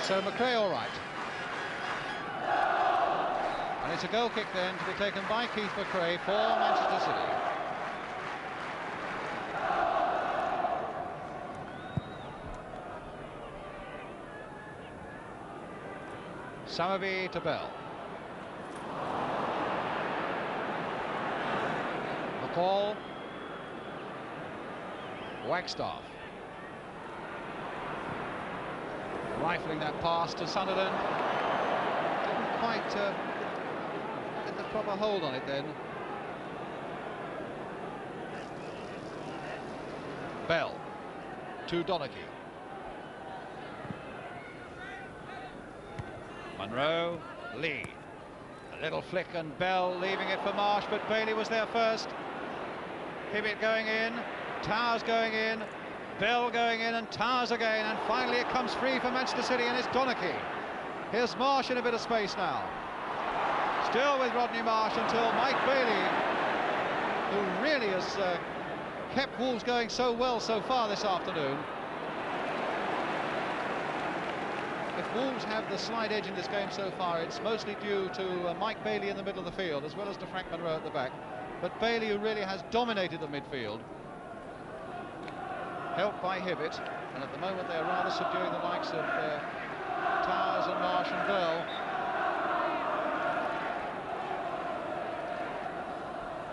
So MacRae all right. And it's a goal kick then to be taken by Keith MacRae for Manchester City. Summerbee to Bell. McAlle. Wagstaffe. Rifling that pass to Sunderland. Didn't quite get the proper hold on it then. Bell to Donachie. Munro, Lee. A little flick and Bell leaving it for Marsh, but Bailey was there first. Hibbitt going in, Towers going in, Bell going in, and Towers again, and finally it comes free for Manchester City, and it's Donachie. Here's Marsh in a bit of space now. Still with Rodney Marsh until Mike Bailey, who really has kept Wolves going so well so far this afternoon. If Wolves have the slight edge in this game so far, it's mostly due to Mike Bailey in the middle of the field, as well as to Frank Munro at the back. But Bailey, who really has dominated the midfield, helped by Hibbitt, and at the moment they're rather subduing the likes of Towers and Marsh and Bell.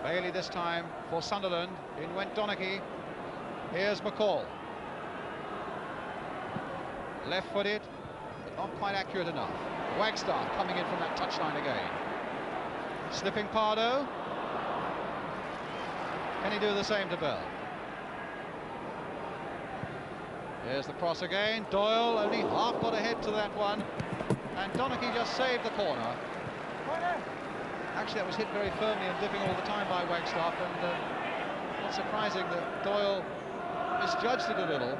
Bailey this time for Sunderland. In went Donachie. Here's McAlle. Left-footed, but not quite accurate enough. Wagstaffe coming in from that touchline again. Slipping Pardoe. Can he do the same to Bell? Here's the cross again. Doyle only half got ahead to that one, and Donachie just saved the corner. Actually, that was hit very firmly and dipping all the time by Wagstaffe, and not surprising that Doyle misjudged it a little.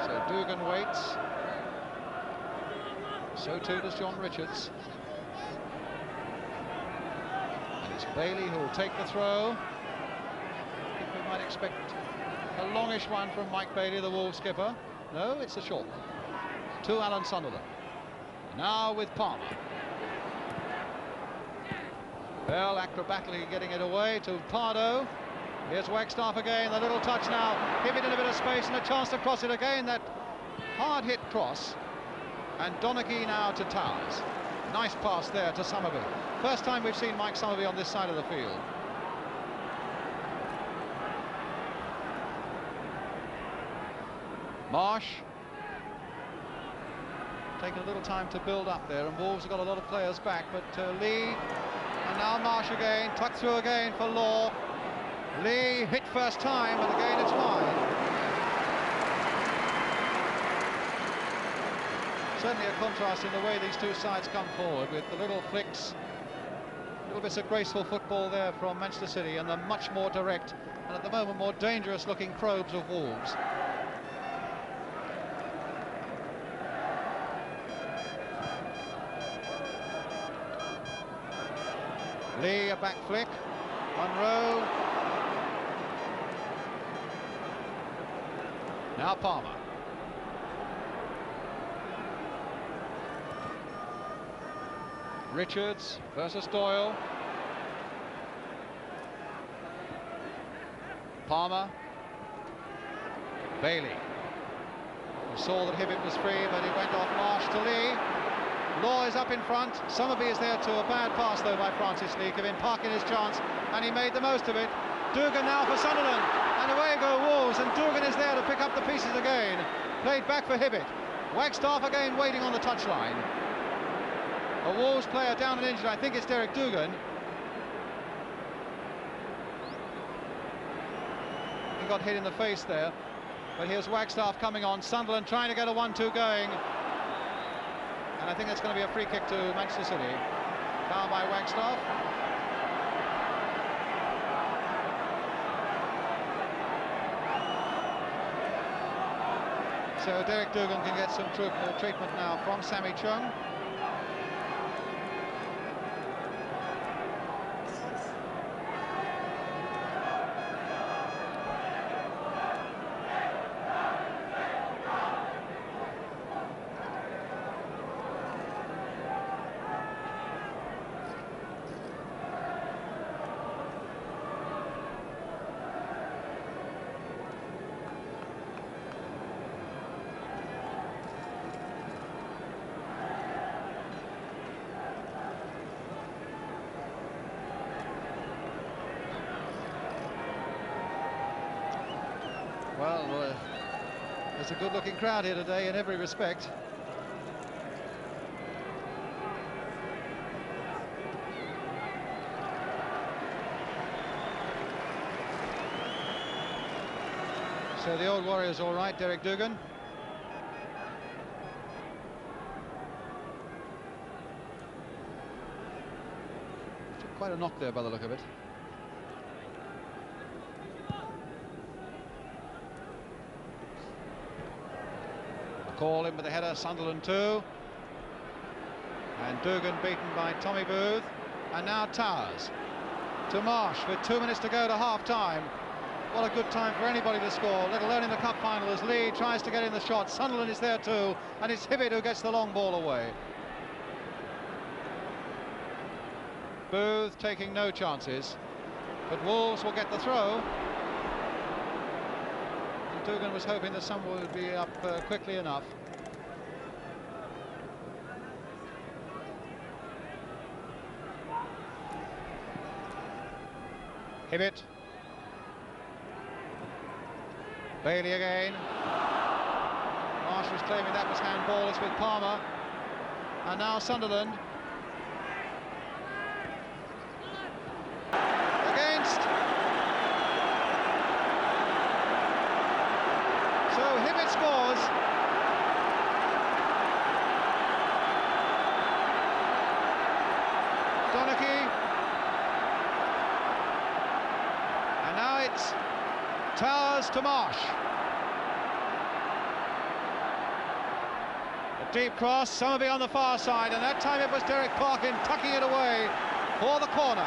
So Dougan waits. So too does John Richards. And it's Bailey who will take the throw. might expect a longish one from Mike Bailey, the Wolves skipper. No, it's a short one to Alan Sunderland. Now with Palmer. Bell acrobatically getting it away to Pardoe. Here's Wagstaffe again, the little touch now. Hibbitt in a bit of space and a chance to cross it again. That hard hit cross. And Donachie now to Towers. Nice pass there to Summerbee. First time we've seen Mike Summerbee on this side of the field. Marsh taking a little time to build up there, and Wolves have got a lot of players back, but Lee, and now Marsh again, tucked through again for Law. Lee hit first time, and again it's wide. Certainly a contrast in the way these two sides come forward, with the little flicks, little bits of graceful football there from Manchester City, and the much more direct, and at the moment more dangerous looking probes of Wolves. Lee, a back flick. Munro. Now Palmer. Richards versus Doyle. Palmer. Bailey. He saw that Hibbitt was free, but he went off Marsh to Lee. Law is up in front. Summerbee is there too. A bad pass though by Francis Lee, giving Parkin his chance, and he made the most of it. Dougan now for Sunderland, and away go Wolves, and Dougan is there to pick up the pieces again. Played back for Hibbitt. Wagstaffe again waiting on the touchline. A Wolves player down and injured. I think it's Derek Dougan. He got hit in the face there, but here's Wagstaffe coming on. Sunderland trying to get a 1-2 going. And I think that's going to be a free kick to Manchester City. Foul by Wagstaffe. So Derek Dougan can get some treatment now from Sammy Chung. Well, there's a good-looking crowd here today in every respect. So the old Warrior's all right, Derek Dougan. Took quite a knock there by the look of it. Call in with the header, Sunderland 2. And Dougan beaten by Tommy Booth. And now Towers to Marsh with 2 minutes to go to half-time. What a good time for anybody to score, let alone in the cup final, as Lee tries to get in the shot. Sunderland is there too, and it's Hibbitt who gets the long ball away. Booth taking no chances, but Wolves will get the throw. Dougan was hoping that someone would be up quickly enough. Hibbitt. Bailey again. Marsh was claiming that was handball. It's with Palmer. And now Sunderland. Against. So Hibbitt scores. Donachie. And now it's Towers to Marsh. A deep cross, Summerbee on the far side, and that time it was Derek Parkin tucking it away for the corner.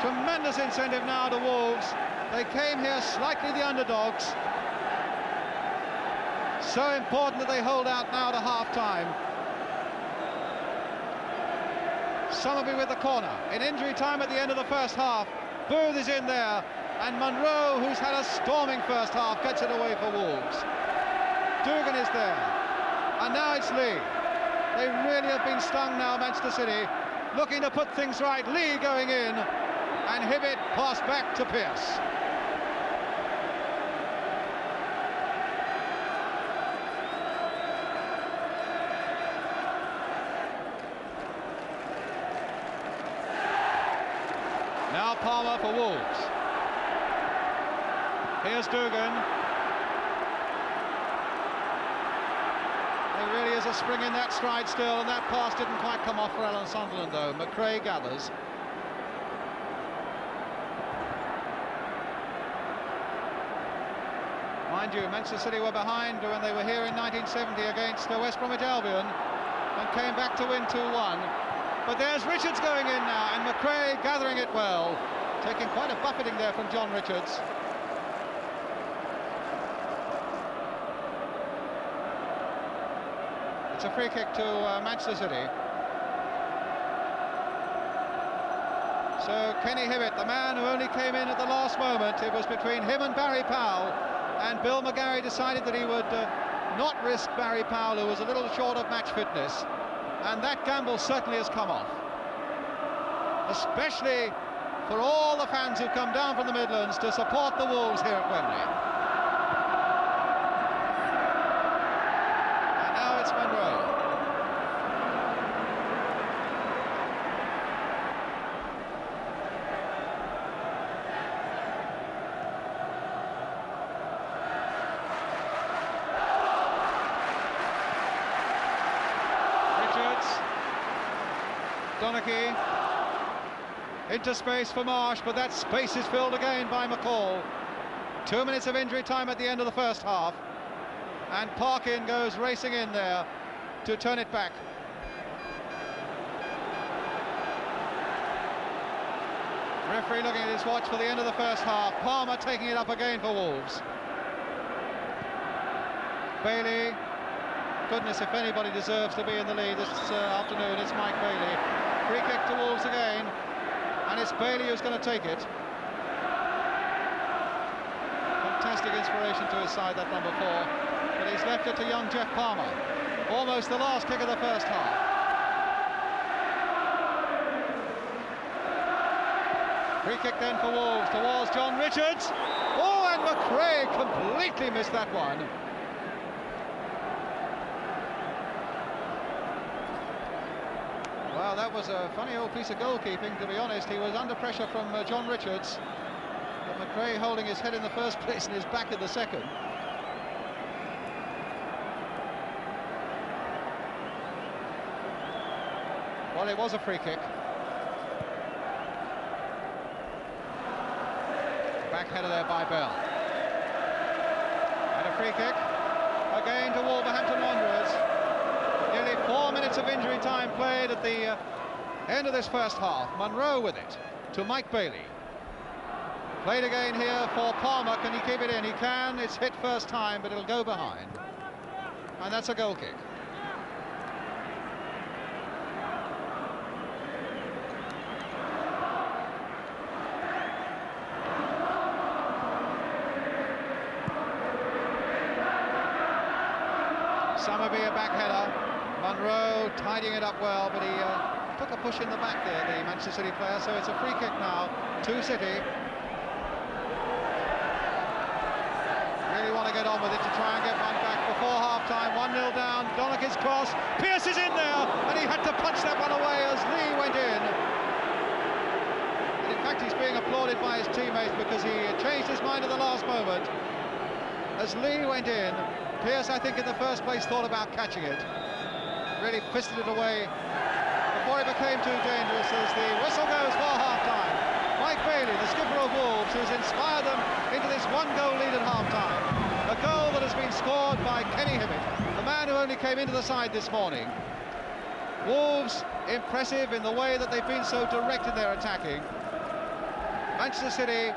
Tremendous incentive now to Wolves. They came here slightly the underdogs. So important that they hold out now to half-time. Summerbee with the corner. In injury time at the end of the first half. Booth is in there. And Munro, who's had a storming first half, gets it away for Wolves. Dougan is there. And now it's Lee. They really have been stung now, Manchester City. Looking to put things right. Lee going in. And Hibbitt passed back to Pearce. Now Palmer for Wolves. Here's Dougan. There really is a spring in that stride still, and that pass didn't quite come off for Sunderland though. MacRae gathers. Mind you, Manchester City were behind when they were here in 1970 against West Bromwich Albion and came back to win 2-1. But there's Richards going in now, and MacRae gathering it well, taking quite a buffeting there from John Richards. It's a free kick to Manchester City. So Kenny Hibbitt, the man who only came in at the last moment, it was between him and Barry Powell, and Bill McGarry decided that he would not risk Barry Powell, who was a little short of match fitness. And that gamble certainly has come off, especially for all the fans who've come down from the Midlands to support the Wolves here at Wembley. And now it's Munro. Donachie into space for Marsh, but that space is filled again by McAlle. 2 minutes of injury time at the end of the first half, and Parkin goes racing in there to turn it back. Referee looking at his watch for the end of the first half. Palmer taking it up again for Wolves. Bailey. Goodness, if anybody deserves to be in the lead this afternoon, it's Mike Bailey. Free kick to Wolves again, and it's Bailey who's going to take it. Fantastic inspiration to his side, that number 4, but he's left it to young Jeff Palmer. Almost the last kick of the first half. Free kick then for Wolves towards John Richards. Oh, and MacRae completely missed that one. Well, that was a funny old piece of goalkeeping, to be honest. He was under pressure from John Richards, but MacRae holding his head in the first place and his back in the second. Well, it was a free kick. Back header there by Bell. And a free kick again to Wolverhampton Wanderers. Nearly 4 minutes of injury time played at the end of this first half. Munro with it to Mike Bailey. Played again here for Palmer. Can he keep it in? He can. It's hit first time, but it'll go behind. And that's a goal kick. Summerbee a back header. Munro tidying it up well, but he took a push in the back there, the Manchester City player, so it's a free kick now to City. Really want to get on with it to try and get one back before half-time. 1-0 down, Donachie's cross, Pearce is in there, and he had to punch that one away as Lee went in. And in fact, he's being applauded by his teammates because he changed his mind at the last moment. As Lee went in, Pearce, I think, in the first place thought about catching it. Really fisted it away before it became too dangerous as the whistle goes for half-time. Mike Bailey, the skipper of Wolves, who's inspired them into this one-goal lead at half-time. A goal that has been scored by Kenny Hibbitt, the man who only came into the side this morning. Wolves impressive in the way that they've been so direct in their attacking. Manchester City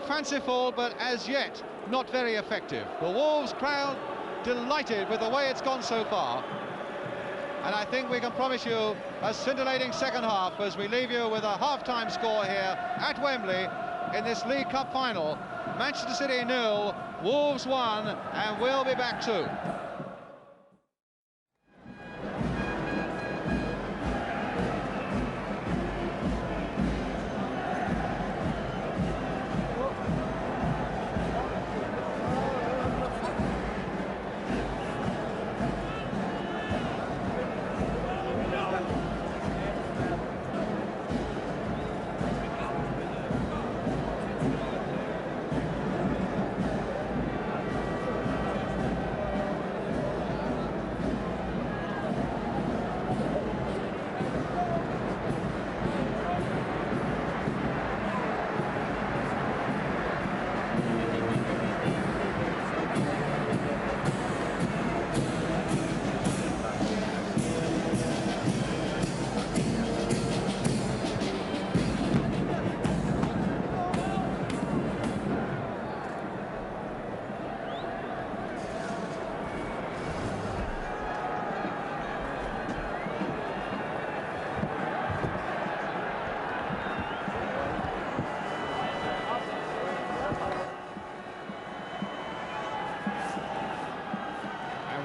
fanciful, but as yet not very effective. The Wolves crowd delighted with the way it's gone so far. And I think we can promise you a scintillating second half as we leave you with a half-time score here at Wembley in this League Cup final. Manchester City 0, Wolves 1, and we'll be back too.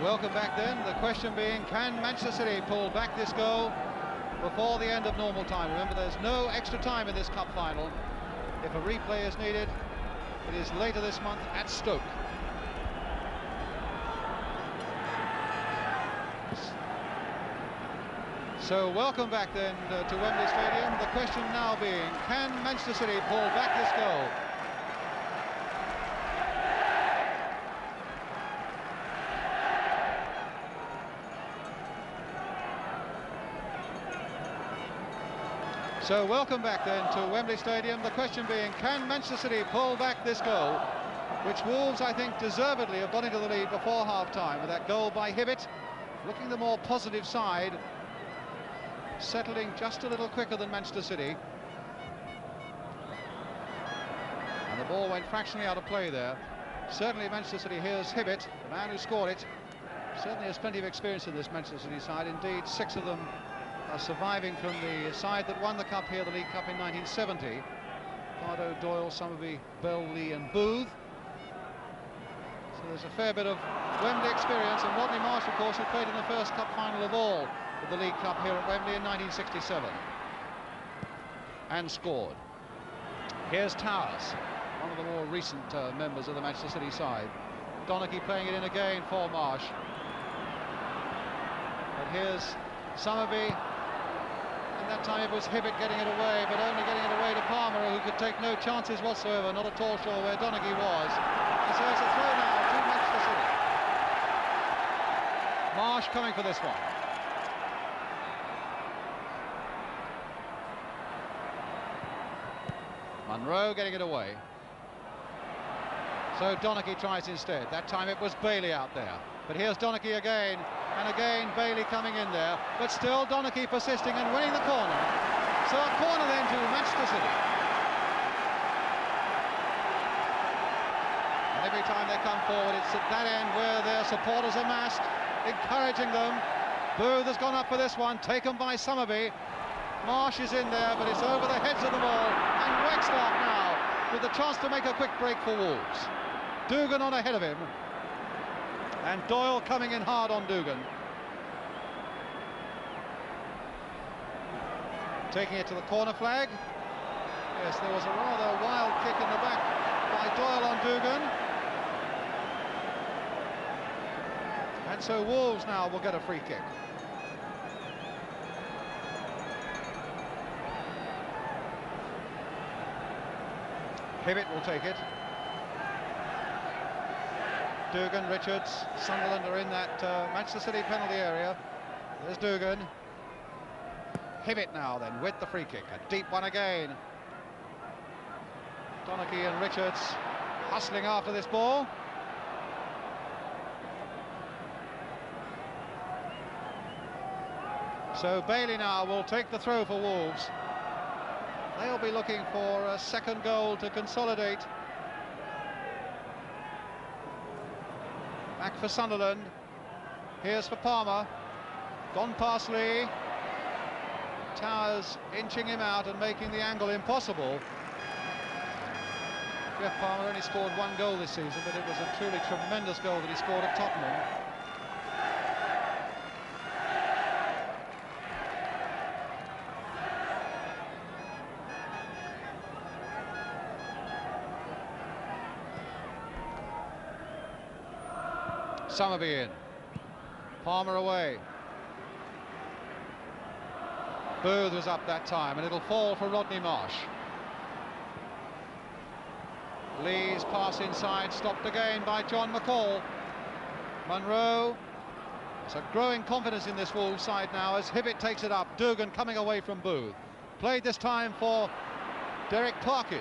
Welcome back then. The question being, can Manchester City pull back this goal before the end of normal time? Remember, there's no extra time in this cup final. If a replay is needed, it is later this month at Stoke. So welcome back then to Wembley Stadium. The question now being, can Manchester City pull back this goal? So welcome back then to Wembley Stadium. The question being, can Manchester City pull back this goal, which Wolves, I think, deservedly have got into the lead before half-time with that goal by Hibbitt, looking the more positive side, settling just a little quicker than Manchester City. And the ball went fractionally out of play there. Certainly Manchester City, here's Hibbitt, the man who scored it. Certainly has plenty of experience in this Manchester City side. Indeed, 6 of them are surviving from the side that won the Cup here, the League Cup in 1970. Pardoe, Doyle, Summerbee, Lee and Booth. So there's a fair bit of Wembley experience, and Rodney Marsh, of course, who played in the first Cup final of all of the League Cup here at Wembley in 1967 and scored. Here's Towers, one of the more recent members of the Manchester City side. Donachie playing it in again for Marsh. But here's Summerbee. And that time it was Hibbitt getting it away, but only getting it away to Palmer, who could take no chances whatsoever, not at all sure where Donachie was. And so it's a throw now to Manchester City. Marsh coming for this one. Munro getting it away. So Donachie tries instead. That time it was Bailey out there. But here's Donachie again, and again Bailey coming in there. But still Donachie persisting and winning the corner. So a corner then to Manchester City. And every time they come forward, it's at that end where their supporters are massed, encouraging them. Booth has gone up for this one, taken by Summerbee. Marsh is in there, but it's over the heads of them all. And Wagstaffe now with the chance to make a quick break for Wolves. Dougan on ahead of him. And Doyle coming in hard on Dougan. Taking it to the corner flag. Yes, there was a rather wild kick in the back by Doyle on Dougan. And so Wolves now will get a free kick. Hibbitt will take it. Dougan, Richards, Sunderland are in that Manchester City penalty area. There's Dougan. Hibbitt now then with the free kick. A deep one again. Donachie and Richards hustling after this ball. So Bailey now will take the throw for Wolves. They'll be looking for a second goal to consolidate Back for Sunderland. Here's for Palmer. Gone past Lee. Towers inching him out and making the angle impossible. Jeff Palmer only scored 1 goal this season, but it was a truly tremendous goal that he scored at Tottenham. Summerbee in. Palmer away. Booth was up that time, and it'll fall for Rodney Marsh. Lee's pass inside, stopped again by John McAlle. Munro. There's a growing confidence in this Wolves side now as Hibbitt takes it up. Dougan coming away from Booth. Played this time for Derek Parkin.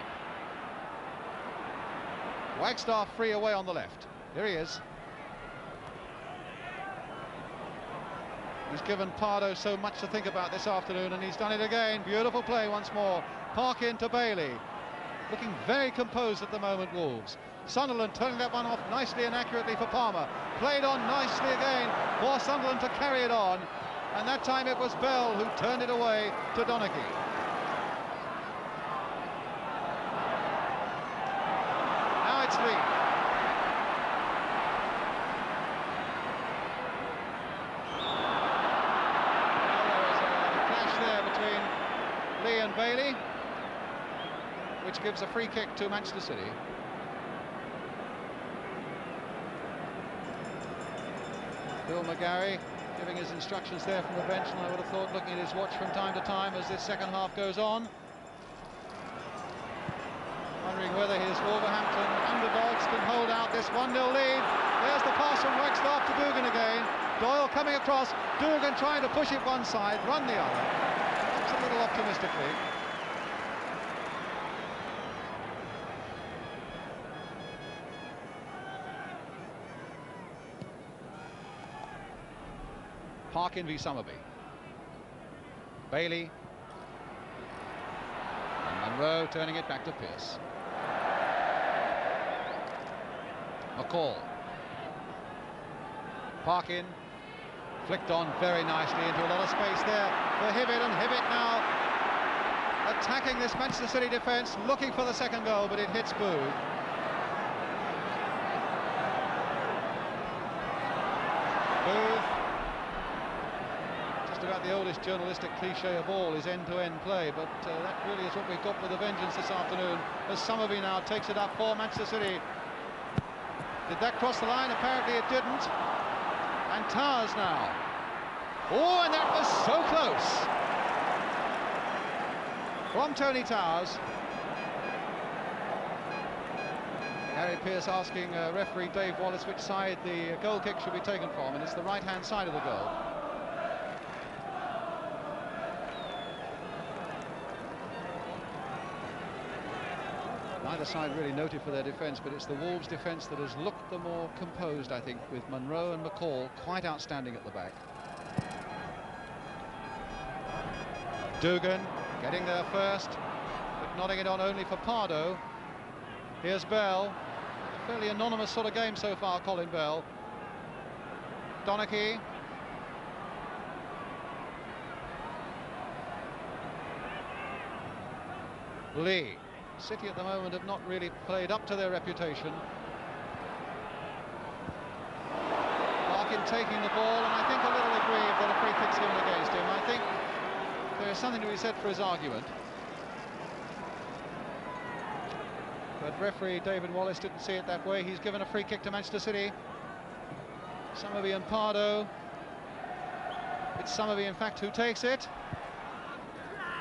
Wagstaffe free away on the left. Here he is. He's given Pardoe so much to think about this afternoon, and he's done it again. Beautiful play once more. Parkin to Bailey. Looking very composed at the moment, Wolves. Sunderland turning that one off nicely and accurately for Palmer. Played on nicely again for Sunderland to carry it on. And that time it was Bell who turned it away to Donachie. Now it's Lee. Lee and Bailey, which gives a free kick to Manchester City. Bill McAlle giving his instructions there from the bench, and I would have thought looking at his watch from time to time as this second half goes on, wondering whether his Wolverhampton underdogs can hold out this 1-0 lead. There's the pass from Wagstaffe to Dougan again. Doyle coming across, Dougan trying to push it one side, run the other. A little optimistically. Parkin v Summerbee. Bailey. And Munro turning it back to Pearce. McAlle. Parkin. Flicked on very nicely into a lot of space there for Hibbitt, and Hibbitt now attacking this Manchester City defence, looking for the second goal, but it hits Booth. Booth, just about the oldest journalistic cliche of all, is end-to-end play, but that really is what we've got with a vengeance this afternoon, as Summerbee now takes it up for Manchester City. Did that cross the line? Apparently it didn't. And Towers now. Oh, and that was so close. From Tony Towers. Gary Pearce asking referee Dave Wallace which side the goal kick should be taken from, and it's the right-hand side of the goal. Neither side really noted for their defence, but it's the Wolves' defence that has looked the more composed, I think, with Munro and McAlle quite outstanding at the back. Dougan getting there first, but nodding it on only for Pardoe. Here's Bell. A fairly anonymous sort of game so far, Colin Bell. Donachie. Lee. City at the moment have not really played up to their reputation. Parkin taking the ball, and I think a little aggrieved that a free kick's given against him. I think there is something to be said for his argument. But referee David Wallace didn't see it that way. He's given a free kick to Manchester City. Summerbee and Pardoe. It's Summerbee, in fact, who takes it.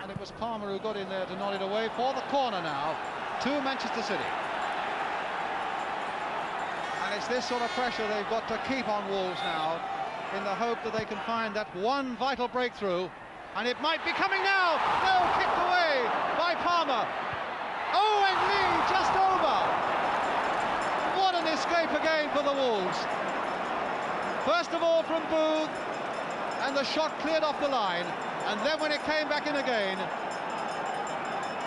And it was Palmer who got in there to nod it away for the corner now to Manchester City. And it's this sort of pressure they've got to keep on Wolves now, in the hope that they can find that one vital breakthrough. And it might be coming now. No, kicked away by Palmer. Oh, and Lee just over. What an escape again for the Wolves. First of all from Booth, and the shot cleared off the line. And then when it came back in again,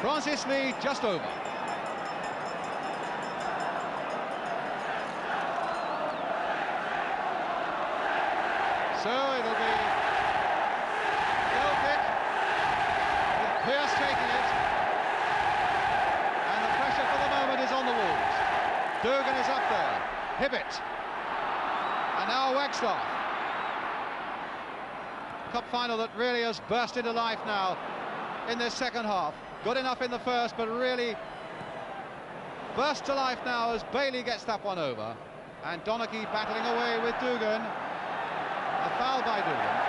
Francis Lee just over. So it'll be goal kick, with Pearce taking it. And the pressure for the moment is on the Wolves. Dougan is up there. Hibbitt. And now Wagstaffe. Cup final that really has burst into life now in this second half. Good enough in the first, but really burst to life now as Bailey gets that one over. And Donachie battling away with Dougan. A foul by Dougan.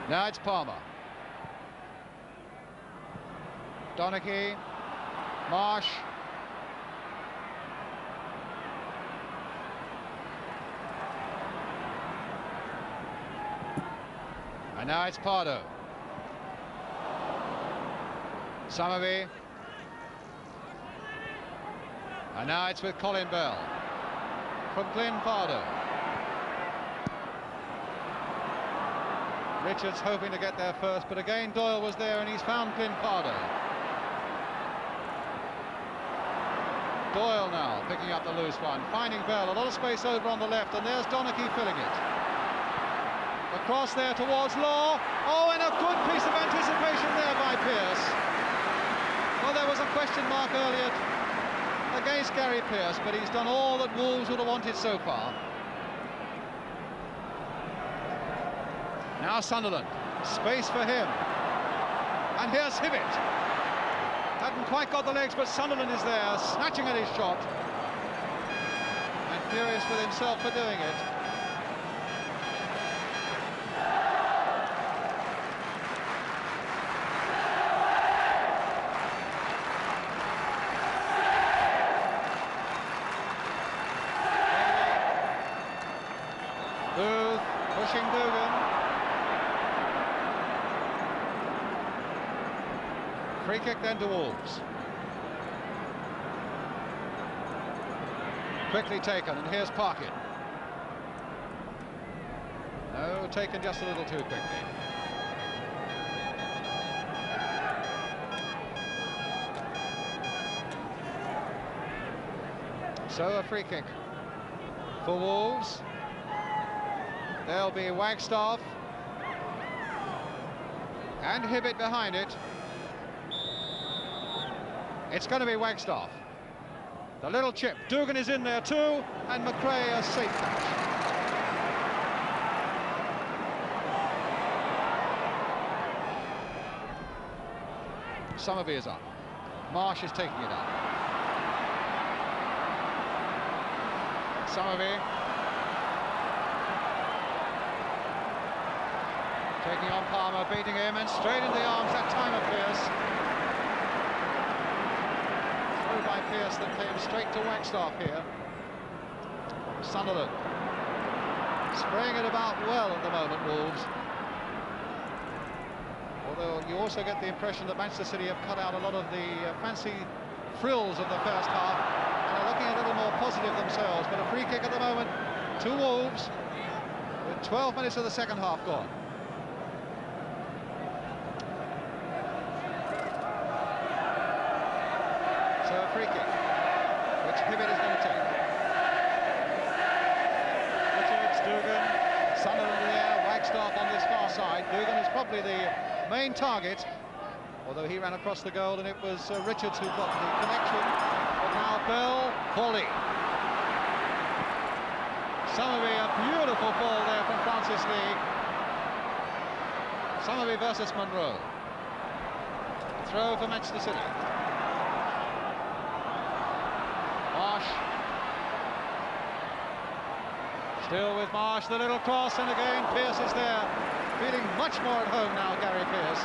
Now it's Palmer. Donachie. Marsh. And now it's Pardoe. Summerbee. And now it's with Colin Bell. From Glyn Pardoe. Richards hoping to get there first, but again Doyle was there and he's found Glyn Pardoe. Doyle now picking up the loose one, finding Bell, a lot of space over on the left, and there's Donachie filling it. Across there towards Law. Oh, and a good piece of anticipation there by Pearce. Well, there was a question mark earlier against Gary Pearce, but he's done all that Wolves would have wanted so far. Now Sunderland, space for him. And here's Hibbitt. Hadn't quite got the legs, but Sunderland is there, snatching at his shot. And furious with himself for doing it. Booth pushing Dougan. Free kick then to Wolves. Quickly taken, and here's Parkin. No, taken just a little too quickly. So a free kick for Wolves. There'll be Wagstaffe and Hibbitt behind it. It's going to be Wagstaffe. The little chip. Dougan is in there too, and MacRae a safe catch. Summerbee is up. Marsh is taking it up. Summerbee. Taking on Palmer, beating him, and straight in the arms that time of Pearce. Through by Pearce that came straight to Wagstaffe here. Sunderland spraying it about well at the moment, Wolves. Although you also get the impression that Manchester City have cut out a lot of the fancy frills of the first half and are looking a little more positive themselves. But a free kick at the moment to Wolves with 12 minutes of the second half gone. So a free kick, which Hibbitt is going to take. Richards, Dougan, Sunderland there, Wagstaffe on this far side. Dougan is probably the main target, although he ran across the goal and it was Richards who got the connection. But now Bell, volley. Summerbee, a beautiful ball there from Francis Lee. Summerbee versus Munro. A throw for Manchester City. Marsh. Still with Marsh, the little cross, and again Pearce is there. Feeling much more at home now, Gary Pearce.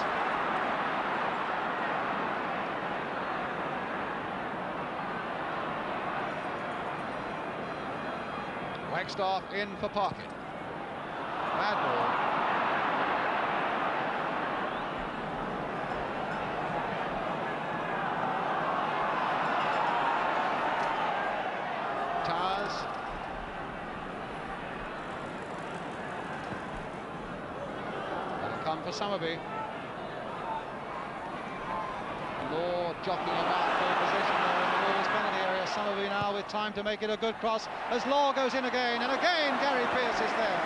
Wagstaffe in for Parkin. Bad ball. for Summerbee. Law jockeying about for position there in the Wolves penalty area. Summerbee now with time to make it a good cross as Law goes in again, and again Gary Pearce is there.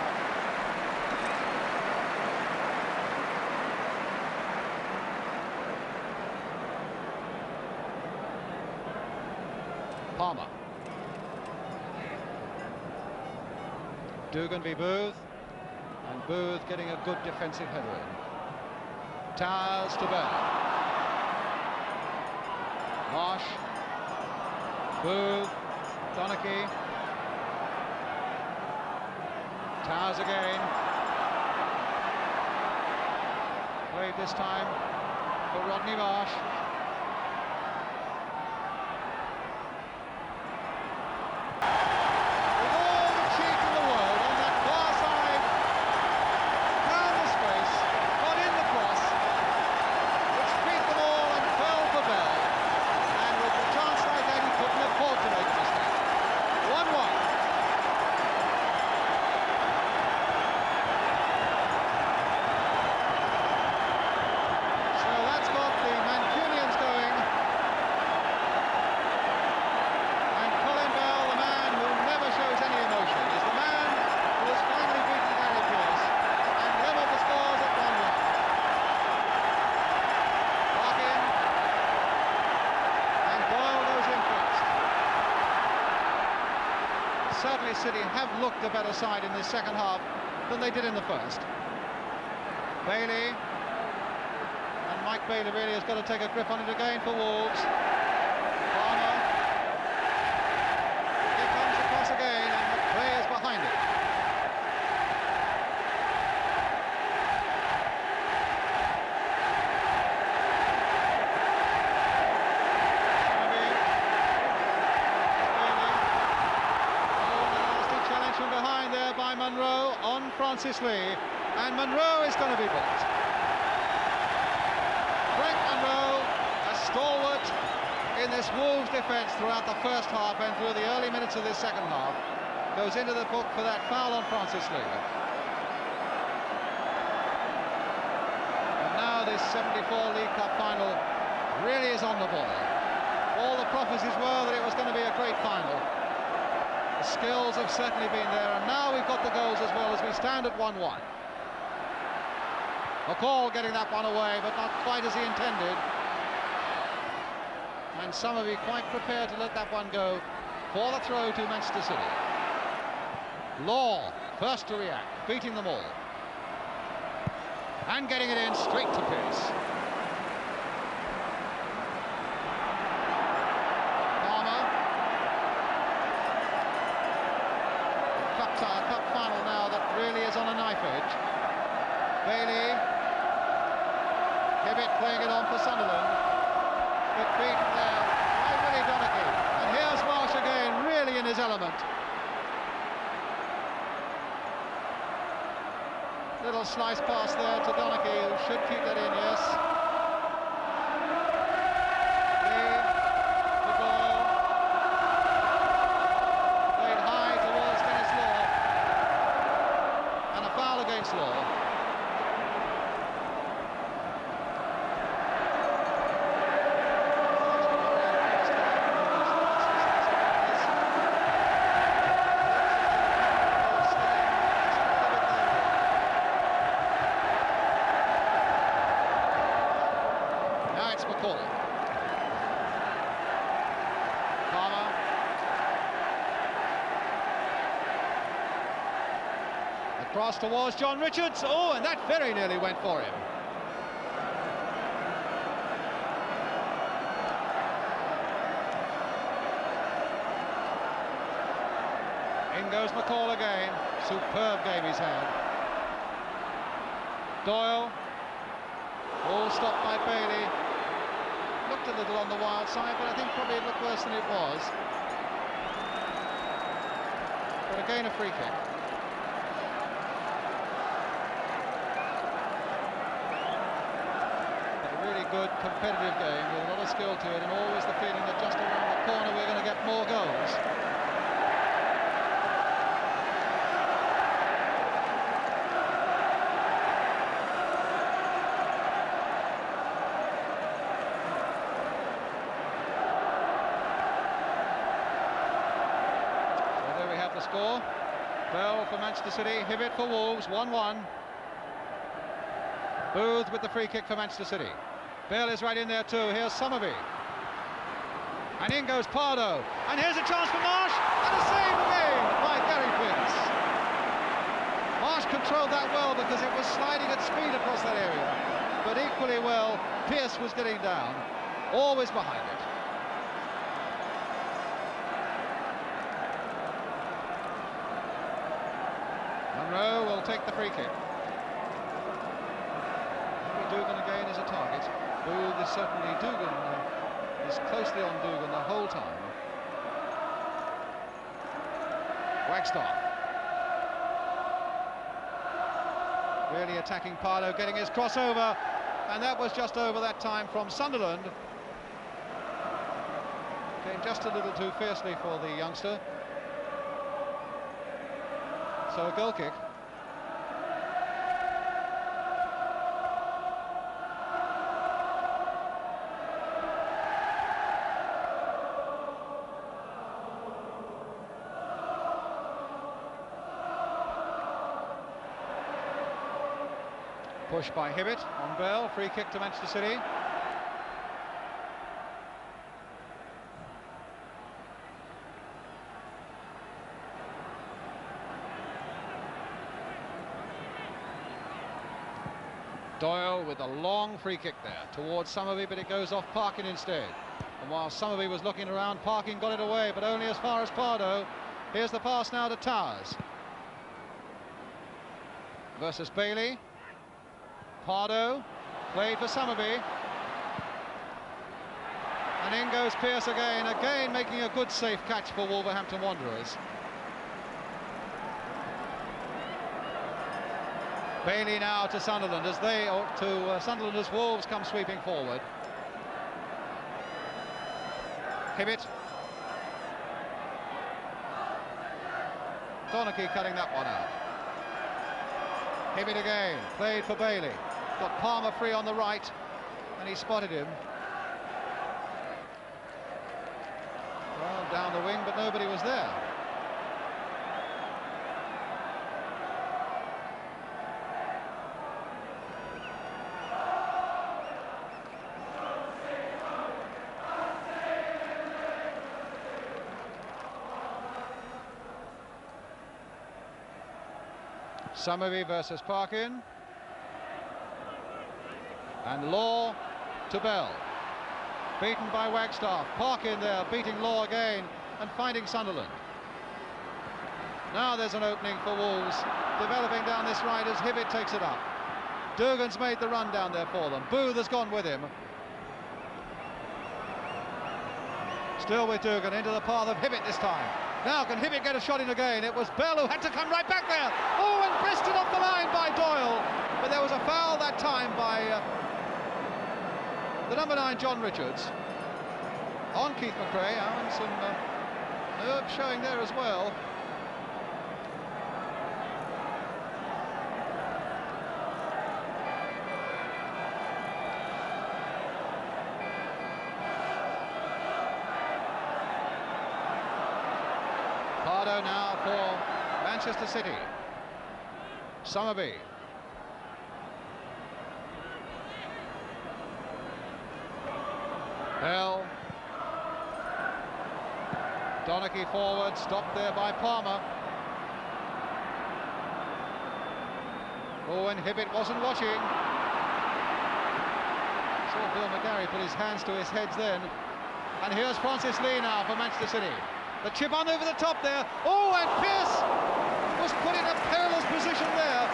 Palmer. Dougan v Booth, and Booth getting a good defensive header in. Towers to Bell. Marsh, Booth, Donachie, Towers again. Played this time for Rodney Marsh. Certainly City have looked a better side in this second half than they did in the first. Bailey, and Mike Bailey really has got to take a grip on it again for Wolves. Palmer, here comes the cross again, and MacRae is behind it. Behind there by Munro on Francis Lee, and Munro is going to be blocked. Frank Munro, a stalwart in this Wolves defence throughout the first half and through the early minutes of this second half, goes into the book for that foul on Francis Lee. And now this 74 League Cup final really is on the ball. All the prophecies were that it was going to be a great final. The skills have certainly been there, and now we've got the goals as well as we stand at 1-1. McAlle getting that one away, but not quite as he intended. And Summerbee quite prepared to let that one go for the throw to Manchester City. Law, first to react, beating them all. And getting it in straight to Pearce. Cup final now that really is on a knife edge. Bailey, Hibbitt playing it on for Sunderland, but beaten there by Willie Donachie. And here's Marsh again, really in his element. Little slice pass there to Donachie, who should keep that in, yes. Law. Now it's McAlle. Palmer. Cross towards John Richards. Oh, and that very nearly went for him. In goes McAlle again. Superb game he's had. Doyle. All stopped by Bailey. Looked a little on the wild side, but I think probably it looked worse than it was. But again, a free kick. Good competitive game with a lot of skill to it, and always the feeling that just around the corner we're going to get more goals. score. Bell for Manchester City, Hibbitt for Wolves, 1-1. Booth with the free kick for Manchester City. Bell is right in there too. Here's Summerbee. And in goes Pardoe. And here's a chance for Marsh. And a save again by Gary Quince. Marsh controlled that well because it was sliding at speed across that area. But equally well, Pearce was getting down. Always behind it. Munro will take the free kick. Maybe Dougan again is a target. Booth is certainly Dougan. Is closely on Dougan the whole time. Wagstaffe. Really attacking Pardoe, getting his crossover. And that was just over that time from Sunderland. Came just a little too fiercely for the youngster. So a goal kick. Push by Hibbitt on Bell, free kick to Manchester City. Doyle with a long free kick there towards Summerbee, but it goes off Parkin instead. And while Summerbee was looking around, Parkin got it away, but only as far as Pardoe. Here's the pass now to Towers. Versus Bailey. Pardoe, played for Summerbee. And in goes Pearce again making a good safe catch for Wolverhampton Wanderers. Bailey now to Sunderland as Sunderland as Wolves come sweeping forward. Hibbitt. Donachie cutting that one out. Hibbitt again, played for Bailey. Got Palmer free on the right, and he spotted him. Well, down the wing, but nobody was there. Summerbee versus Parkin. And Law to Bell. Beaten by Wagstaffe. Parkin there, beating Law again and finding Sunderland. Now there's an opening for Wolves, developing down this right as Hibbitt takes it up. Dougan's made the run down there for them. Booth has gone with him. Still with Dougan, into the path of Hibbitt this time. Now can Hibbitt get a shot in again? It was Bell who had to come right back there. Oh, and bristed off the line by Doyle. But there was a foul that time by the number 9, John Richards, on Keith MacRae, and some nerve showing there as well. Pardoe now for Manchester City. Summerbee. Bell. Donachie forward, stopped there by Palmer. Oh, and Hibbitt wasn't watching. Saw Bill McAlle put his hands to his head then. And here's Francis Lee now for Manchester City. The chip on over the top there. Oh, and Pearce was put in a perilous position there.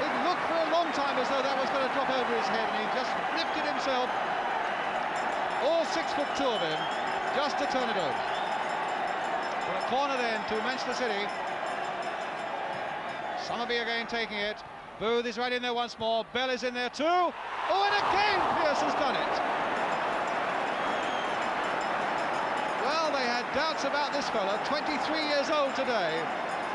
It looked for a long time as though that was going to drop over his head, and he just lifted himself, all 6'2" of him, just to turn it over. But a corner then to Manchester City. Summerbee again taking it. Booth is right in there once more. Bell is in there too. Oh, and again Pearce has done it. Well, they had doubts about this fella, 23 years old today,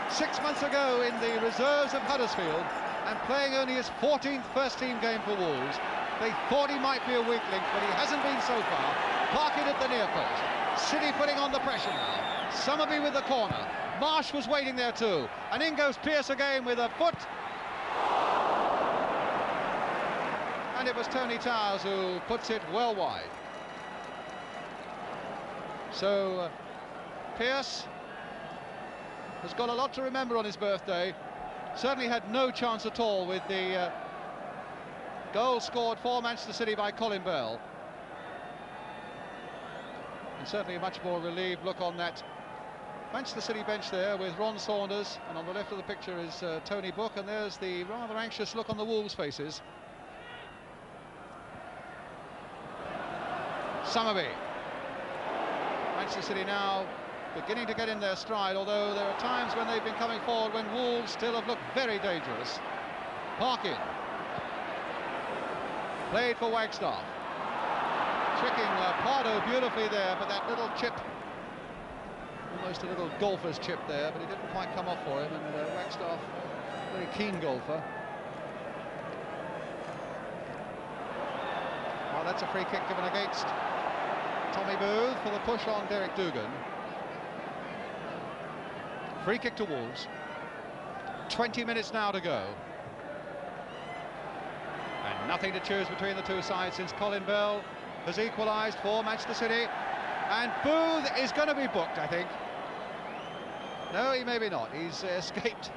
6 months ago in the reserves of Huddersfield, and playing only his 14th first-team game for Wolves. They thought he might be a weak link, but he hasn't been so far. Parkin at the near post. City putting on the pressure now. Summerbee with the corner. Marsh was waiting there too, and in goes Pearce again with a foot. And it was Tony Towers who puts it well wide. So Pearce has got a lot to remember on his birthday. Certainly had no chance at all with the goal scored for Manchester City by Colin Bell. And certainly a much more relieved look on that Manchester City bench there with Ron Saunders, and on the left of the picture is Tony Book, and there's the rather anxious look on the Wolves' faces. Summerbee. Manchester City now beginning to get in their stride, although there are times when they've been coming forward when Wolves still have looked very dangerous. Parkin. Played for Wagstaffe. Tricking Pardoe beautifully there, but that little chip, almost a little golfer's chip there, but it didn't quite come off for him, and Wagstaffe, very keen golfer. Well, that's a free kick given against Tommy Booth for the push on Derek Dougan. Free kick to Wolves. 20 minutes now to go. And nothing to choose between the two sides since Colin Bell has equalised for Manchester City. And Booth is going to be booked, I think. No, he maybe not. He's escaped,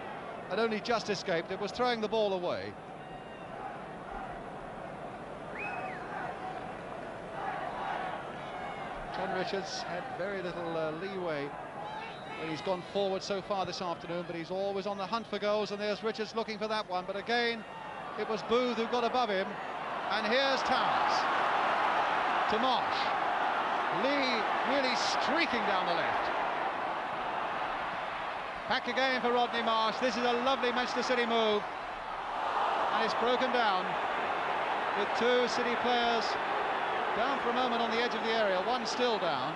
and only just escaped. It was throwing the ball away. John Richards had very little leeway when he's gone forward so far this afternoon, but he's always on the hunt for goals, and there's Richards looking for that one. But again, it was Booth who got above him, and here's Towers to Marsh. Lee really streaking down the left. Back again for Rodney Marsh. This is a lovely Manchester City move, and it's broken down with two City players down for a moment on the edge of the area, one still down.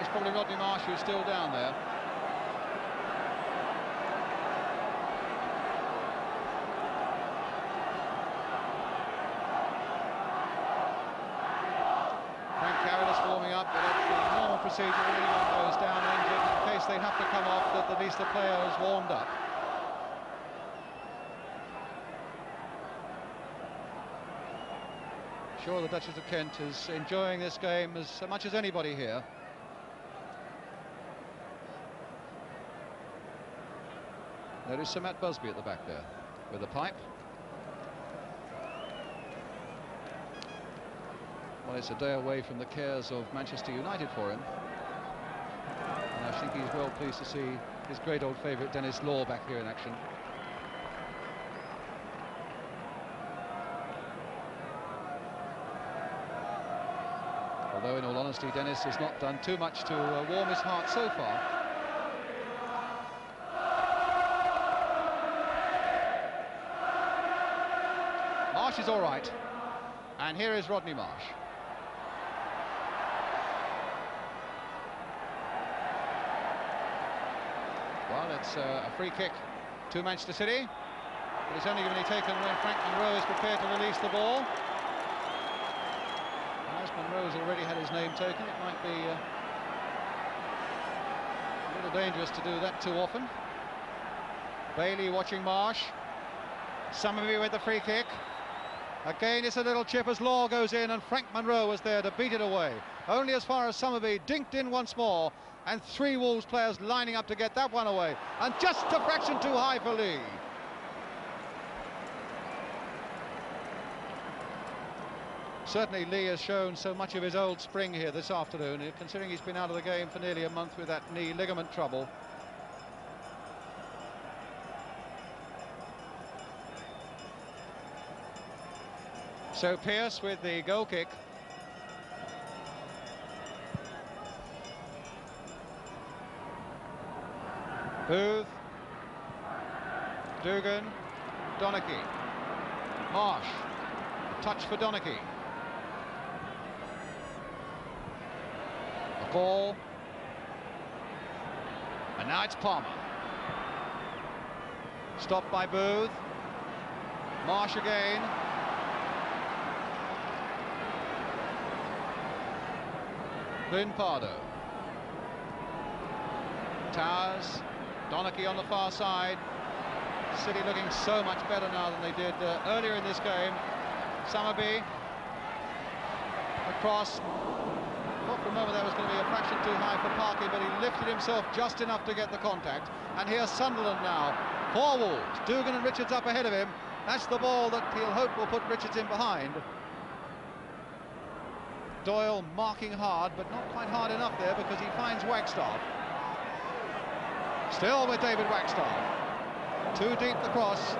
It's probably Rodney Marsh who's still down there. Warming up, but it's the normal procedure when anyone goes down injured, in case they have to come off, that at least the player has warmed up. Sure, the Duchess of Kent is enjoying this game as much as anybody here. There is Sir Matt Busby at the back there with a pipe. Well, it's a day away from the cares of Manchester United for him. And I think he's well pleased to see his great old favourite Dennis Law back here in action. Although, in all honesty, Dennis has not done too much to warm his heart so far. Marsh is all right. And here is Rodney Marsh. Well, it's a free kick to Manchester City. But it's only going to be taken when Frank Munro is prepared to release the ball. And as Munro has already had his name taken, it might be a little dangerous to do that too often. Bailey watching Marsh. Summerbee with the free kick. Again, it's a little chip as Law goes in, and Frank Munro was there to beat it away. Only as far as Summerbee dinked in once more, and three Wolves players lining up to get that one away. And just a fraction too high for Lee. Certainly Lee has shown so much of his old spring here this afternoon, considering he's been out of the game for nearly a month with that knee ligament trouble. So Pearce with the goal kick. Booth, Dougan, Donachie, Marsh, touch for Donachie. McAlle, and now it's Palmer. Stopped by Booth, Marsh again. Flynn Pardoe. Towers, Donachie on the far side. City looking so much better now than they did earlier in this game. Summerbee across. Thought for a moment that was going to be a fraction too high for Parkin, but he lifted himself just enough to get the contact. And here's Sunderland now for Wolves. Dougan and Richards up ahead of him. That's the ball that he'll hope will put Richards in behind. Doyle marking hard, but not quite hard enough there because he finds Wagstaffe. Still with David Wagstaffe. Too deep the cross.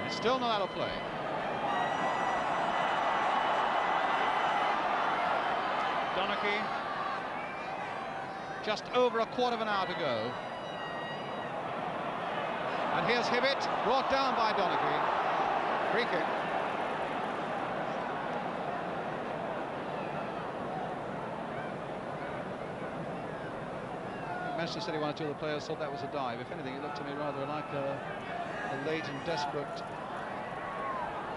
It's still not out of play. Donachie. Just over a quarter of an hour to go. And here's Hibbitt, brought down by Donachie. Free kick. Manchester City, one or two of the players thought that was a dive. If anything, it looked to me rather like a late and desperate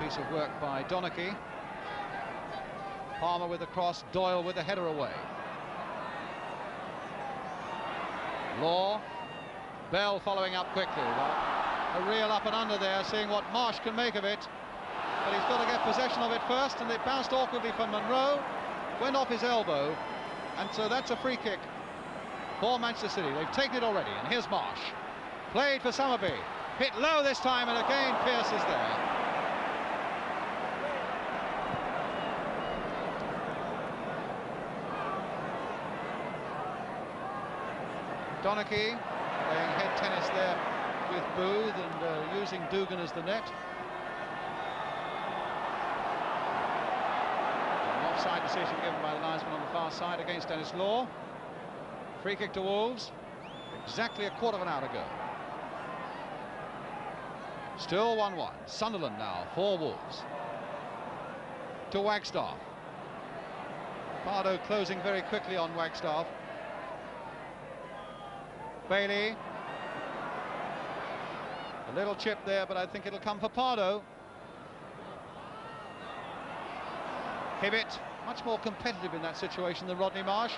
piece of work by Donachie. Palmer with the cross, Doyle with the header away. Law, Bell following up quickly. A real up and under there, seeing what Marsh can make of it. But he's got to get possession of it first, and it bounced awkwardly from Munro, went off his elbow, and so that's a free kick for Manchester City. They've taken it already, and here's Marsh. Played for Summerbee. Hit low this time, and again Pearce is there. Donachie playing head tennis there with Booth and using Dougan as the net. An offside decision given by the linesman on the far side against Dennis Law. Free kick to Wolves. Exactly a quarter of an hour to go. Still 1-1. Sunderland now for Wolves. To Wagstaffe. Pardoe closing very quickly on Wagstaffe. Bailey. A little chip there, but I think it'll come for Pardoe. Hibbitt, much more competitive in that situation than Rodney Marsh.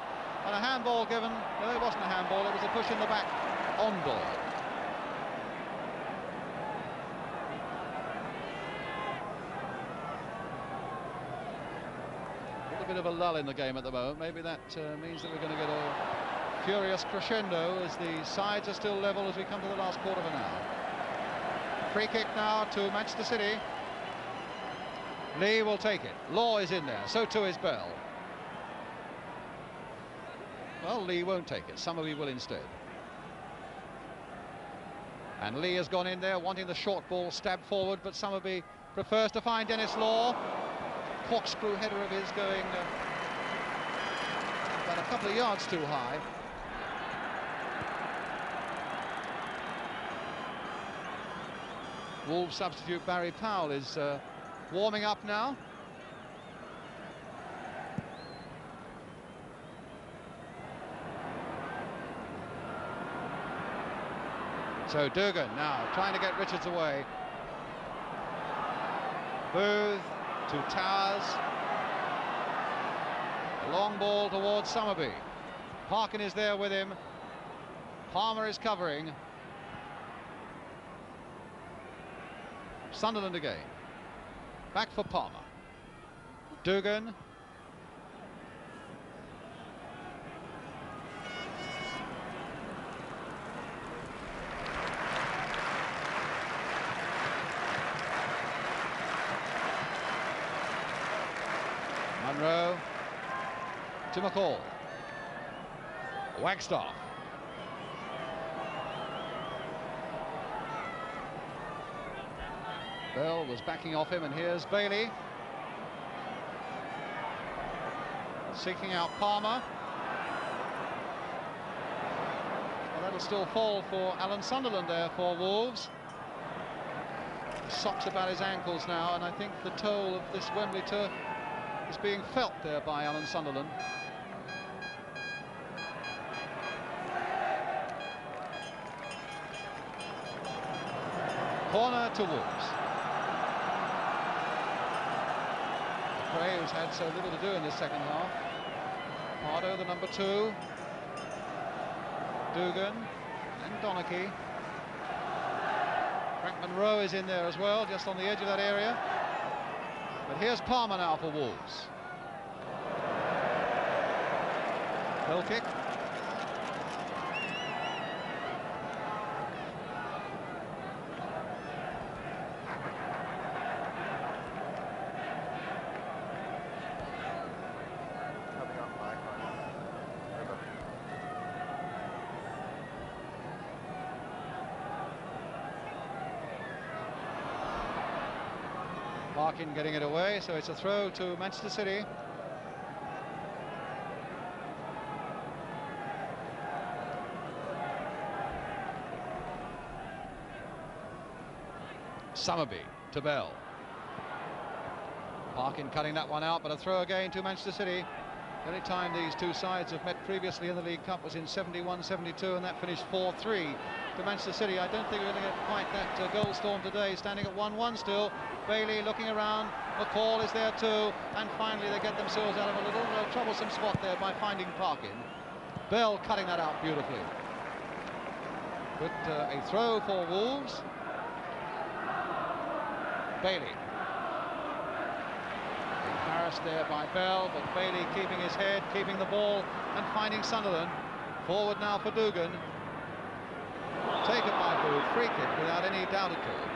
And a handball given. No, it wasn't a handball, it was a push in the back on Doyle. A little bit of a lull in the game at the moment. Maybe that means that we're going to get a furious crescendo as the sides are still level as we come to the last quarter of an hour. Free kick now to Manchester City. Lee will take it. Law is in there, so too is Bell. Well, Lee won't take it. Summerbee will instead. And Lee has gone in there wanting the short ball stabbed forward, but Summerbee prefers to find Dennis Law. Corkscrew header of his going about a couple of yards too high. Wolves substitute Barry Powell is warming up now. So Dougan now trying to get Richards away. Booth to Towers. A long ball towards Summerbee. Parkin is there with him. Palmer is covering. Sunderland again. Back for Palmer. Dougan. Munro to McAlle. Wagstaffe. Bell was backing off him, and here's Bailey. Seeking out Palmer. Well, that'll still fall for Alan Sunderland there for Wolves. Socks about his ankles now, and I think the toll of this Wembley turf is being felt there by Alan Sunderland. Corner to Wolves. MacRae, who's had so little to do in this second half. Pardoe, the number 2. Dougan and Donachie. Munro is in there as well, just on the edge of that area. But here's Palmer now for Wolves. Goal kick. Parkin getting it away, so it's a throw to Manchester City. Summerbee to Bell. Parkin cutting that one out, but a throw again to Manchester City. The only time these two sides have met previously in the League Cup was in 71-72, and that finished 4-3 to Manchester City. I don't think we're going to get quite that goal storm today, standing at 1-1 still. Bailey looking around, McAlle is there too, and finally they get themselves out of a little troublesome spot there by finding Parkin. Bell cutting that out beautifully. But a throw for Wolves. Bailey. Embarrassed there by Bell, but Bailey keeping his head, keeping the ball, and finding Sunderland. Forward now for Dougan. Taken by Booth, free kick without any doubt at all.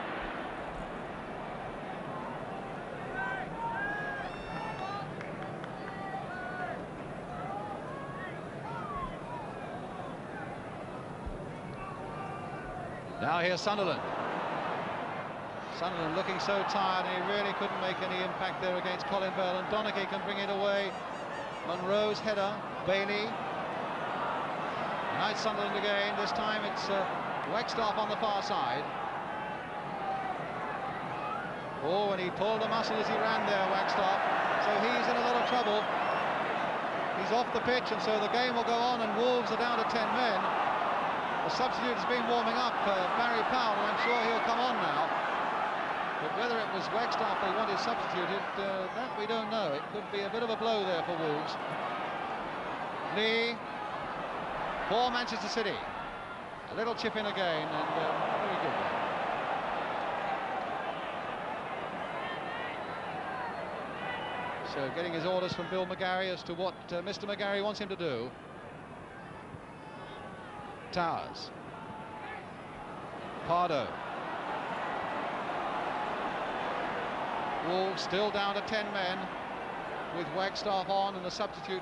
Now here's Sunderland. Sunderland looking so tired, and he really couldn't make any impact there against Colin Bell, and Donachie can bring it away. Munro's header, Bailey. Now it's Sunderland again. This time it's Wagstaffe on the far side. Oh, and he pulled a muscle as he ran there, Wagstaffe. So he's in a lot of trouble. He's off the pitch, and so the game will go on, and Wolves are down to 10 men. The substitute has been warming up, Powell, and I'm sure he'll come on now. But whether it was Wagstaffe they wanted substituted, that we don't know. It could be a bit of a blow there for Wolves. Lee for Manchester City. A little chip in again, and very good one. So getting his orders from Bill McGarry as to what Mr. McGarry wants him to do. Towers. Pardoe. Wolves still down to 10 men with Wagstaffe on and the substitute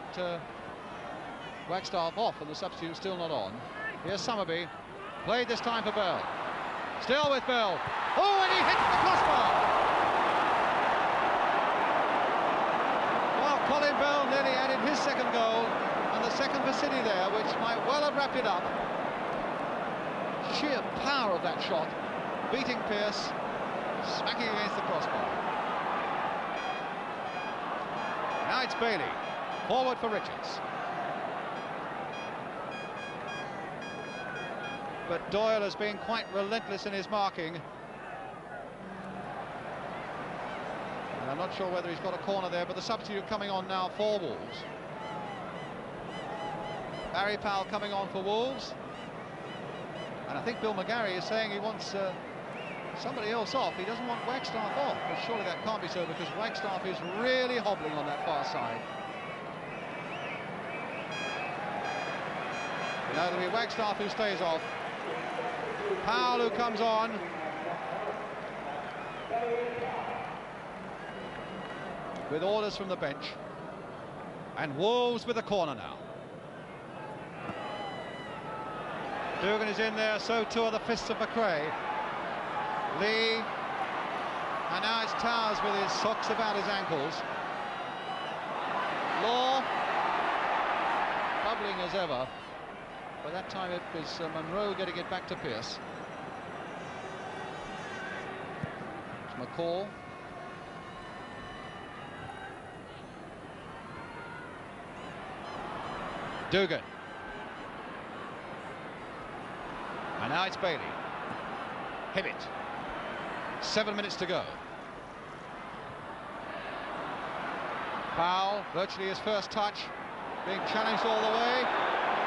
Wagstaffe off and the substitute still not on. Here's Summerbee, played this time for Bell. Still with Bell. Oh, and he hits the crossbar. Well, Colin Bell nearly added his second goal, and the second for City there, which might well have wrapped it up. Sheer power of that shot, beating Pearce, smacking against the crossbar. Now it's Bailey, forward for Richards. But Doyle has been quite relentless in his marking. And I'm not sure whether he's got a corner there, but the substitute coming on now for Wolves. Powell coming on for Wolves. And I think Bill McGarry is saying he wants somebody else off. He doesn't want Wagstaffe off, but surely that can't be so, because Wagstaffe is really hobbling on that far side. Now it'll be Wagstaffe who stays off. Powell who comes on. With orders from the bench. And Wolves with the corner now. Dougan is in there, so too are the fists of MacRae. Lee, and now it's Towers with his socks about his ankles. Law, bubbling as ever. By that time it was Munro getting it back to Pearce. It's McAlle. Dougan. And now it's Bailey. Hibbitt. 7 minutes to go. Powell, virtually his first touch, being challenged all the way.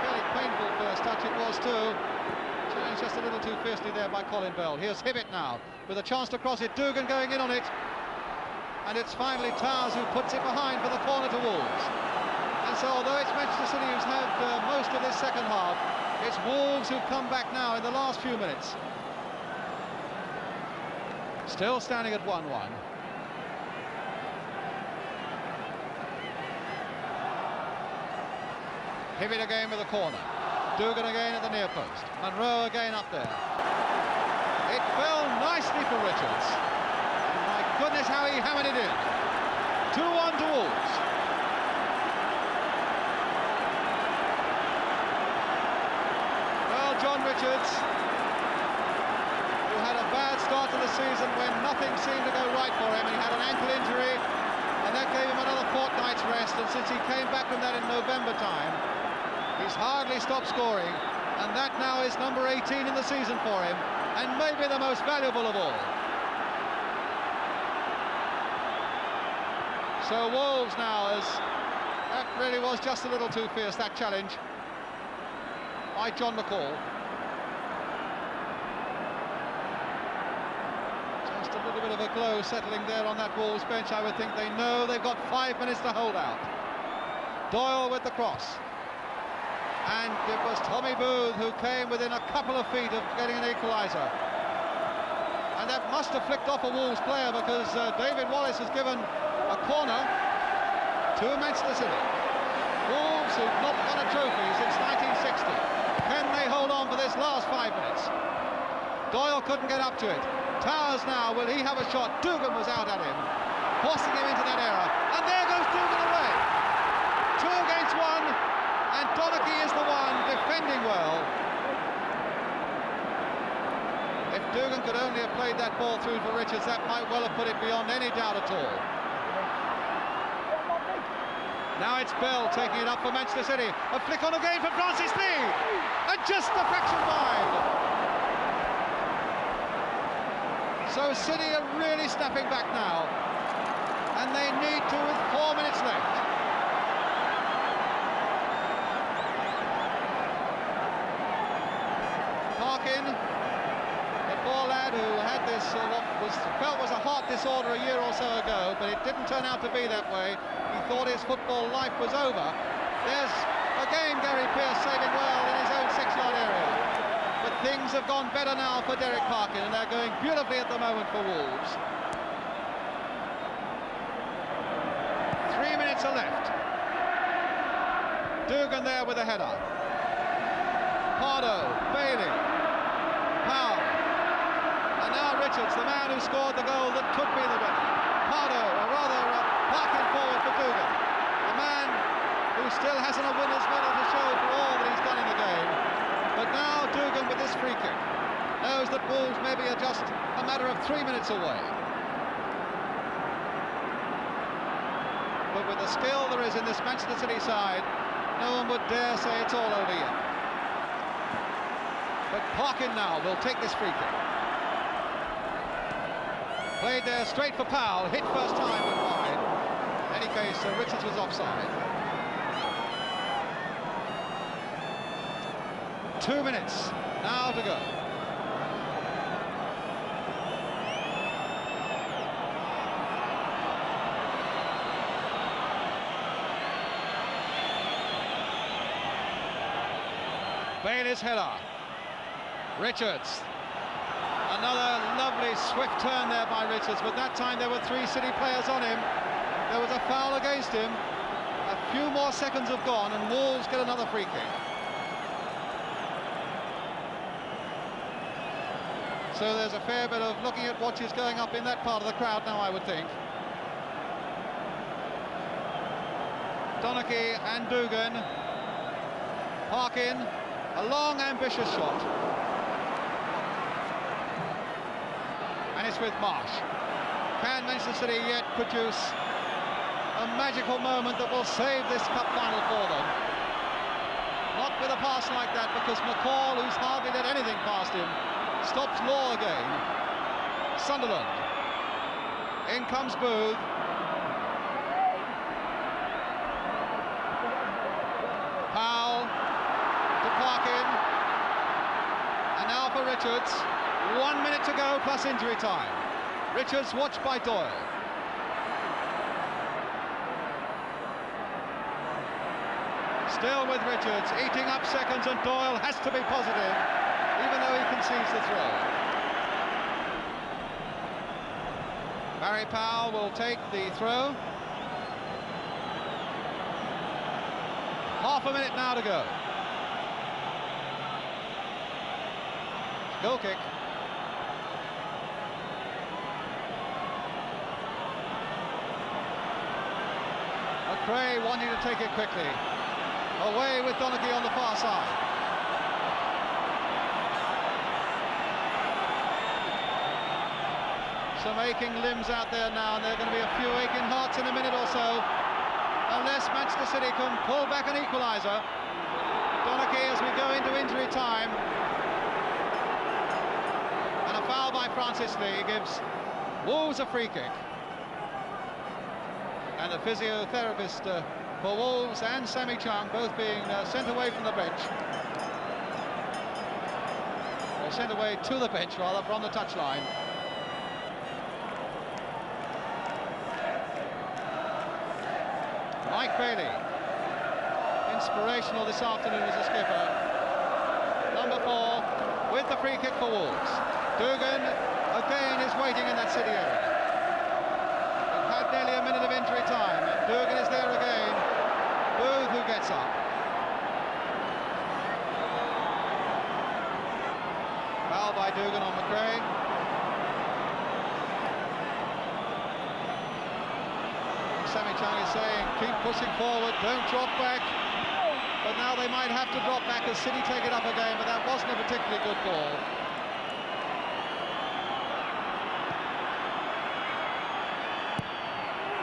Fairly painful first touch it was too. Challenged just a little too fiercely there by Colin Bell. Here's Hibbitt now, with a chance to cross it. Dougan going in on it. And it's finally Towers who puts it behind for the corner to Wolves. And so although it's Manchester City who's had most of this second half, it's Wolves who've come back now in the last few minutes. Still standing at 1-1. Hibbitt again with a corner. Dougan again at the near post. Munro again up there. It fell nicely for Richards. And my goodness, how he hammered it in. 2-1 to Wolves. Well, John Richards, who had a bad start to the season when nothing seemed to go right for him, and he had an ankle injury, and that gave him another fortnight's rest, and since he came back from that in November time, he's hardly stopped scoring, and that now is number 18 in the season for him, and maybe the most valuable of all. So Wolves now, as that really was just a little too fierce, that challenge by John McAlle. Just a little bit of a glow settling there on that Wolves bench. I would think they know they've got 5 minutes to hold out. Doyle with the cross. And it was Tommy Booth who came within a couple of feet of getting an equaliser. And that must have flicked off a Wolves player, because David Wallace has given a corner to Manchester City. Wolves who've not won a trophy since 1960. Can they hold on for this last 5 minutes? Doyle couldn't get up to it. Towers now, will he have a shot? Dougan was out at him, forcing him into that error. And there goes Dougan away. 2 against 1. And Donachie is the one defending well. If Dougan could only have played that ball through for Richards, that might well have put it beyond any doubt at all. Now it's Bell taking it up for Manchester City. A flick on again for Francis Lee. And just a fraction wide. So City are really snapping back now. And they need to with 4 minutes left. Parkin, the poor lad who had this felt was a heart disorder a year or so ago, but it didn't turn out to be that way. He thought his football life was over. There's again Gary Pearce saving well in his own 6-yard area. But things have gone better now for Derek Parkin, and they're going beautifully at the moment for Wolves. 3 minutes are left. Dougan there with a header. Pardoe, Bailey, Powell, and now Richards, the man who scored the goal that could be the winner. Pardoe, or rather Parkin forward for Dougan, a man who still hasn't a winner's medal to show for all that he's done in the game. But now Dougan with this free kick knows that Wolves maybe are just a matter of 3 minutes away. But with the skill there is in this Manchester City side, no one would dare say it's all over yet. But Parkin now will take this free kick. Played there straight for Powell, hit first time but wide. In any case, Richards was offside. 2 minutes now to go. Bailey's header. Richards. Another lovely swift turn there by Richards, but that time there were 3 City players on him. There was a foul against him. A few more seconds have gone and Wolves get another free kick. So there's a fair bit of looking at watches going up in that part of the crowd now, I would think. Donachie and Dougan. Parkin, a long, ambitious shot. And it's with Marsh. Can Manchester City yet produce a magical moment that will save this cup final for them? Not with a pass like that, because McAlle, who's hardly let anything past him, stops Law again. Sunderland. In comes Booth. for Richards. 1 minute to go plus injury time. Richards watched by Doyle. Still with Richards, eating up seconds, and Doyle has to be positive, even though he concedes the throw. Barry Powell will take the throw. Half a minute now to go. Goal kick. MacRae wanting to take it quickly. Away with Donachie on the far side. Some aching limbs out there now, and there are going to be a few aching hearts in a minute or so, unless Manchester City can pull back an equaliser. Donachie as we go into injury time. And a foul by Francis Lee gives Wolves a free kick. And the physiotherapist for Wolves and Sammy Chung both being sent away from the bench. Or sent away to the bench, rather, from the touchline. Mike Bailey, inspirational this afternoon as a skipper. Number 4 with the free kick for Wolves. Dougan again is waiting in that City area. We've had nearly a minute of injury time. Dougan is there again. Booth who gets up. Foul by Dougan on MacRae. Sammy Chung is saying, keep pushing forward, don't drop back. But now they might have to drop back as City take it up again, but that wasn't a particularly good ball.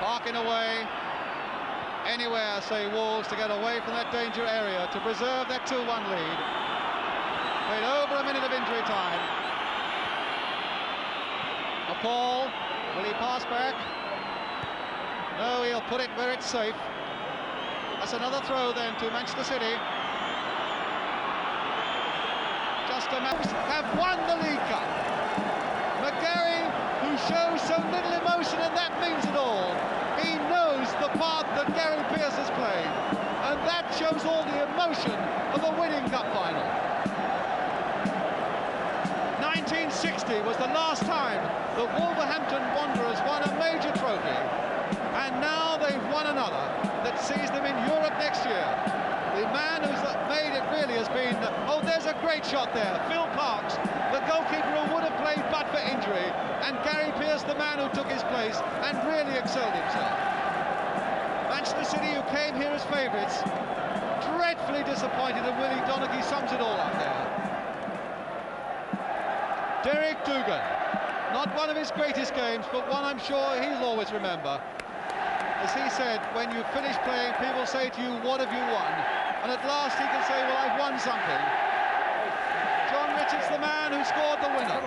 Parkin away. Anywhere, say Wolves, to get away from that danger area, to preserve that 2-1 lead. With over a minute of injury time. McAlle, will he pass back? No, he'll put it where it's safe. That's another throw then to Manchester City. Just a match have won the League Cup. McAlle, who shows so little emotion, and that means it all. He knows the part that Gary Pearce has played, and that shows all the emotion of a winning cup final. 1960 was the last time that Wolverhampton Wanderers won a major trophy, and now they've won another that sees them in Europe next year. The man who's made it really has been, oh, there's a great shot there, Phil Parks, the goalkeeper who would have played but for injury, and Gary Pearce, the man who took his place and really excelled himself. Manchester City, who came here as favourites, dreadfully disappointed, and Willie Donachie sums it all up there. Derek Dougan, not one of his greatest games, but one I'm sure he'll always remember. As he said, when you finish playing, people say to you, what have you won? And at last he can say, well, I've won something. John Richards, the man who scored the winner.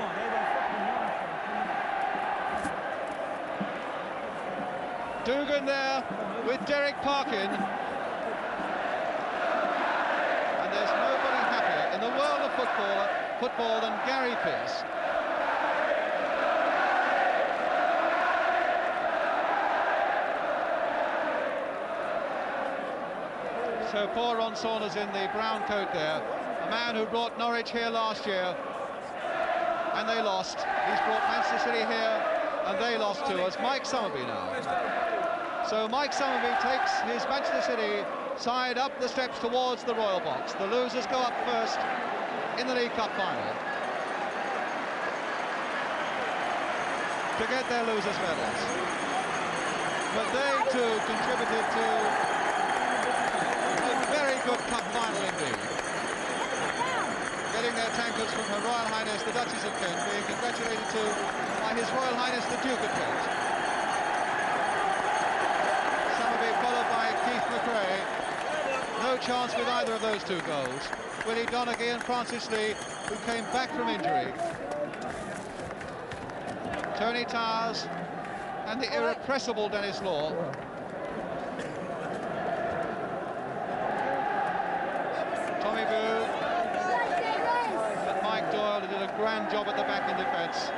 Dougan there with Derek Parkin. And there's nobody happier in the world of football than Gary Pearce. So poor Ron Saunders in the brown coat there, a man who brought Norwich here last year, and they lost. He's brought Manchester City here, and they lost to us. Mike Summerbee now. So Mike Summerbee takes his Manchester City side up the steps towards the Royal Box. The losers go up first in the League Cup final to get their losers' medals. But they too contributed to good cup final indeed. Getting their tankards from Her Royal Highness the Duchess of Kent, being congratulated to by His Royal Highness the Duke of Kent. Summerbee followed by Keith MacRae. No chance with either of those two goals. Willie Donachie and Francis Lee, who came back from injury. Tony Towers and the irrepressible Dennis Law. Tommy Boo and Mike Doyle did a one-man job at the back in defence.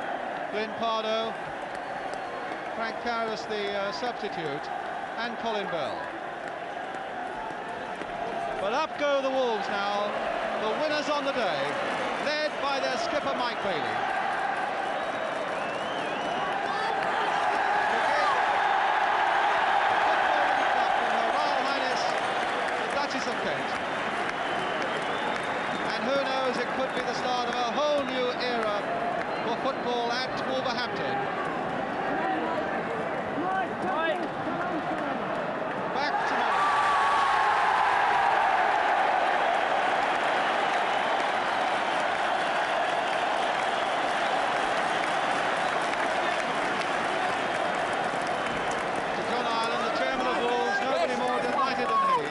Pardoe, Frank Karras the substitute, and Colin Bell. But up go the Wolves now, the winners on the day, led by their skipper Mike Bailey. Of Kent. And who knows, it could be the start of a whole new era for football at Wolverhampton. Back tomorrow. To John Ireland, the chairman of Wolves, nobody more delighted than he.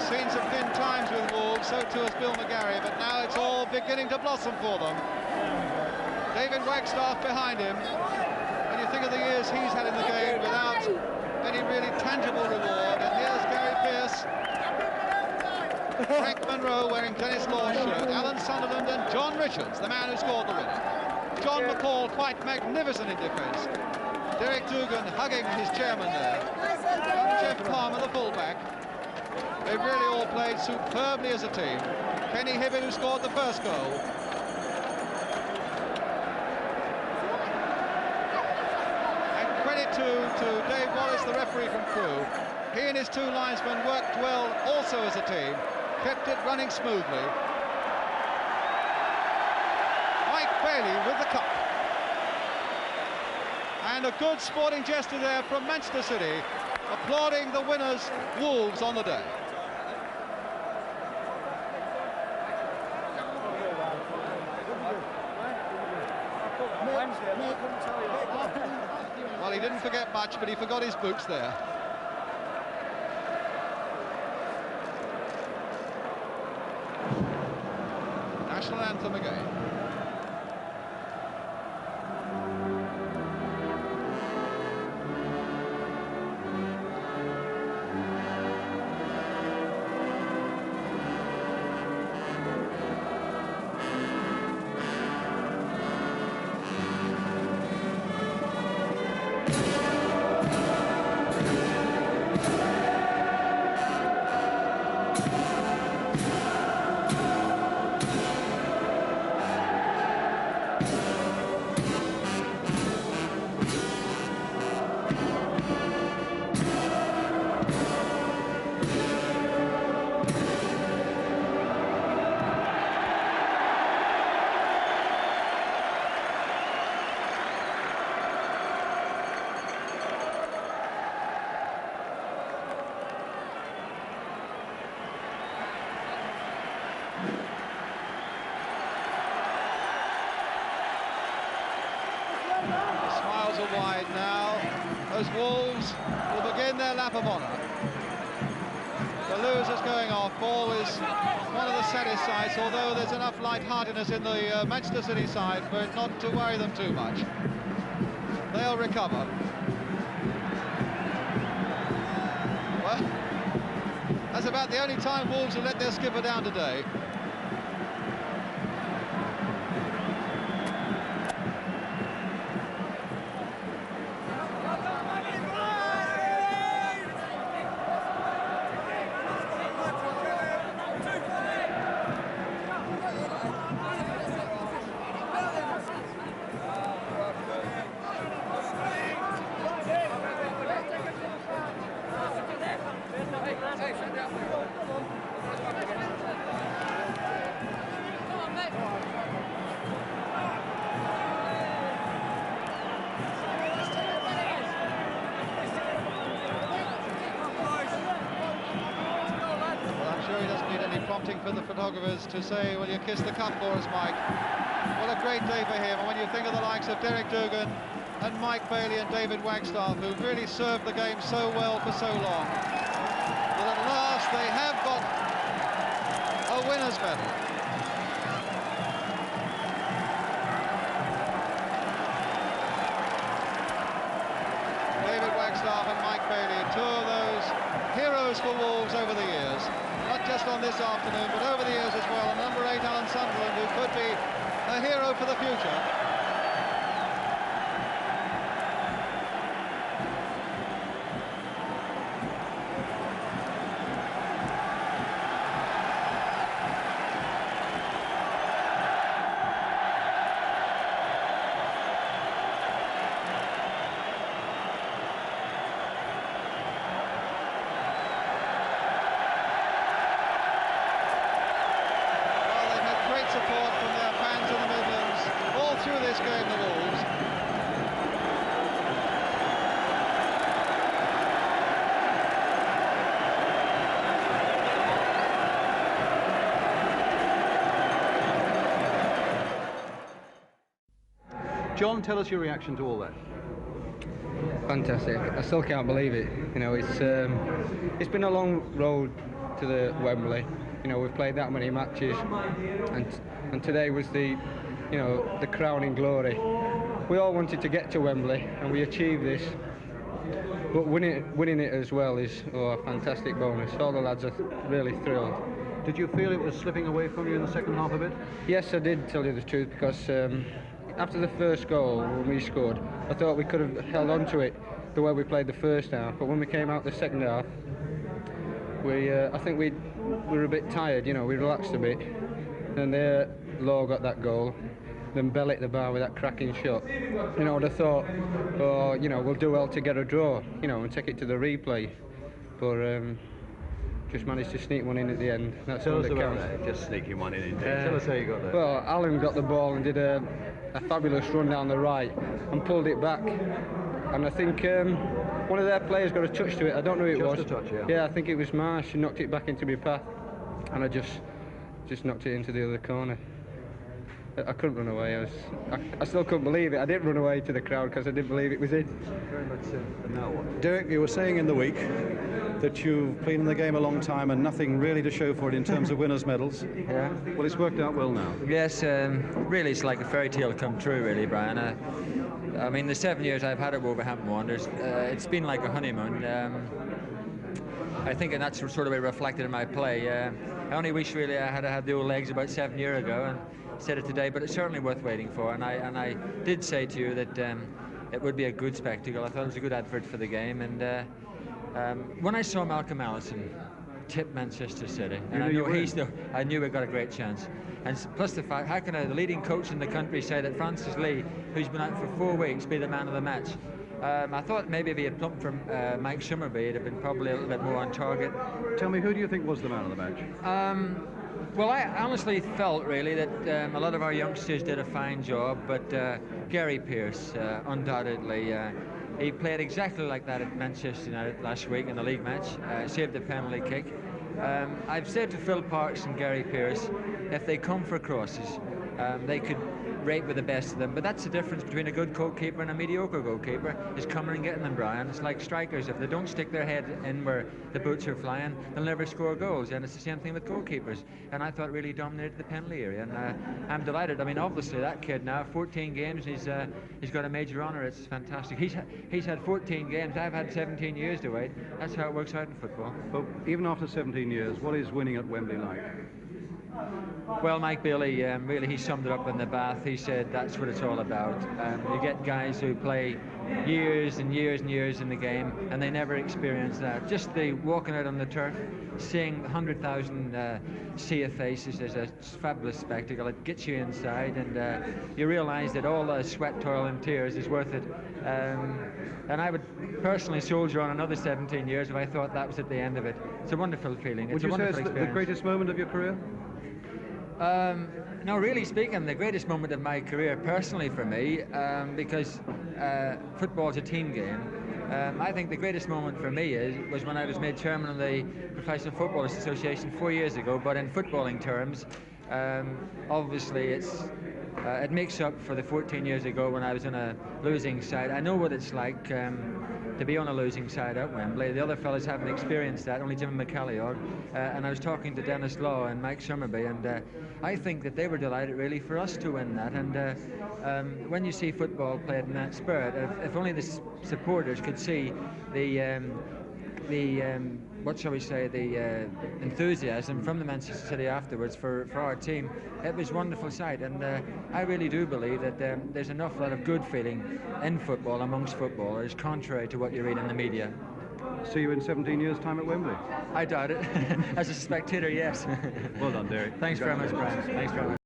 Seen some thin times with Wolves, so too has Bill McAlle, but now it's all beginning to blossom for them. David Wagstaffe behind him. When you think of the years he's had in the game without any really tangible reward, and here's Gary Pearce, Frank Munro wearing Dennis Law's shirt, Alan Sunderland and John Richards, the man who scored the winner. John McAlle quite magnificent in defence. Derek Dougan hugging his chairman there. And Jeff Palmer, the fullback. They've really all played superbly as a team. Kenny Hibbitt, who scored the first goal. And credit to Dave Wallace, the referee from Crewe. He and his two linesmen worked well also as a team, kept it running smoothly. Mike Bailey with the cup. And a good sporting gesture there from Manchester City, applauding the winners, Wolves, on the day. Well, he didn't forget much, but he forgot his boots there. National anthem again. Wide now, as Wolves will begin their lap of honour. The losers going off, always one of the saddest sides, although there's enough light-heartedness in the Manchester City side for it not to worry them too much. They'll recover. Well, that's about the only time Wolves have let their skipper down today. For the photographers to say, will you kiss the cup for us, Mike? What a great day for him. And when you think of the likes of Derek Dougan and Mike Bailey and David Wagstaffe, who really served the game so well for so long, that at last they have got a winner's medal. David Wagstaffe and Mike Bailey, two of those heroes for Wolves over the years. Not just on this afternoon, but over the years as well. And number 8, Alan Sunderland, who could be a hero for the future. Support from their fans in the Midlands all through this game, the Wolves. John, tell us your reaction to all that. Fantastic. I still can't believe it. You know, it's been a long road to the Wembley. You know, we've played that many matches, and today was the crowning glory. We all wanted to get to Wembley, and we achieved this. But winning it as well is a fantastic bonus. All the lads are really thrilled. Did you feel it was slipping away from you in the second half a bit? Yes, I did, tell you the truth, because after the first goal, when we scored, I thought we could have held on to it the way we played the first half. But when we came out the second half, I think we were a bit tired, you know, we relaxed a bit, and Law got that goal, then Bell hit the bar with that cracking shot. You know, I'd have thought, oh, you know, we'll do well to get a draw, you know, and take it to the replay, but just managed to sneak one in at the end. That's all that counts. Just sneaking one in indeed. Tell us how you got there. Well, Alan got the ball and did a fabulous run down the right and pulled it back, and I think one of their players got a touch to it. I don't know who it was. Just a touch, yeah. Yeah, I think it was Marsh who knocked it back into my path, and I just knocked it into the other corner. I couldn't run away. I still couldn't believe it. I didn't run away to the crowd because I didn't believe it was in. Very much so. And now what? Derek, you were saying in the week that you've been in the game a long time and nothing really to show for it in terms of winners' medals. Yeah. Well, it's worked out well now. Yes, really it's like a fairy tale come true, really, Brian. I mean, the 7 years I've had at Wolverhampton Wanderers, it's been like a honeymoon. I think and that's sort of reflected in my play. I only wish really I had the old legs about 7 years ago and said it today, but it's certainly worth waiting for. And I did say to you that it would be a good spectacle. I thought it was a good advert for the game. And when I saw Malcolm Allison tip Manchester City, and I knew we got a great chance. And plus the fact, how can the leading coach in the country say that Francis Lee, who's been out for 4 weeks, be the man of the match? I thought maybe if he had plumped from Mike Summerbee, it'd have been probably a little bit more on target. Tell me, who do you think was the man of the match? Well, I honestly felt really that a lot of our youngsters did a fine job, but Gary Pearce, undoubtedly, he played exactly like that at Manchester United last week in the league match, saved the penalty kick. I've said to Phil Parks and Gary Pearce, if they come for crosses, they could rate with the best of them, but that's the difference between a good goalkeeper and a mediocre goalkeeper, is coming and getting them, Brian. It's like strikers. If they don't stick their head in where the boots are flying, they'll never score goals, and it's the same thing with goalkeepers. And I thought really dominated the penalty area, and I'm delighted. I mean, obviously that kid now, 14 games, he's got a major honour. It's fantastic. He's had 14 games. I've had 17 years to wait. That's how it works out in football. But even after 17 years, what is winning at Wembley like? Well, Mike Bailey, really, he summed it up in the bath. He said that's what it's all about. You get guys who play years and years and years in the game, and they never experience that. Just the walking out on the turf, seeing 100,000 sea of faces is a fabulous spectacle. It gets you inside, and you realise that all the sweat, toil and tears is worth it. And I would personally soldier on another 17 years if I thought that was at the end of it. It's a wonderful feeling. Would you say it's the greatest moment of your career? No, really speaking, the greatest moment of my career personally for me, because football's a team game. I think the greatest moment for me was when I was made chairman of the Professional Footballers Association 4 years ago. But in footballing terms, obviously it makes up for the 14 years ago when I was on a losing side. I know what it's like to be on a losing side at Wembley. The other fellas haven't experienced that, only Jim and McAlle. And I was talking to Dennis Law and Mike Summerbee, and I think that they were delighted really for us to win that. And when you see football played in that spirit, if only the supporters could see the what shall we say, the enthusiasm from the Manchester City afterwards for our team. It was a wonderful sight, and I really do believe that there's an awful lot of good feeling in football amongst footballers, contrary to what you read in the media. See you in 17 years' time at Wembley. I doubt it. As a spectator, yes. Well done, Derek. Thanks very much, Brian. Thanks very much.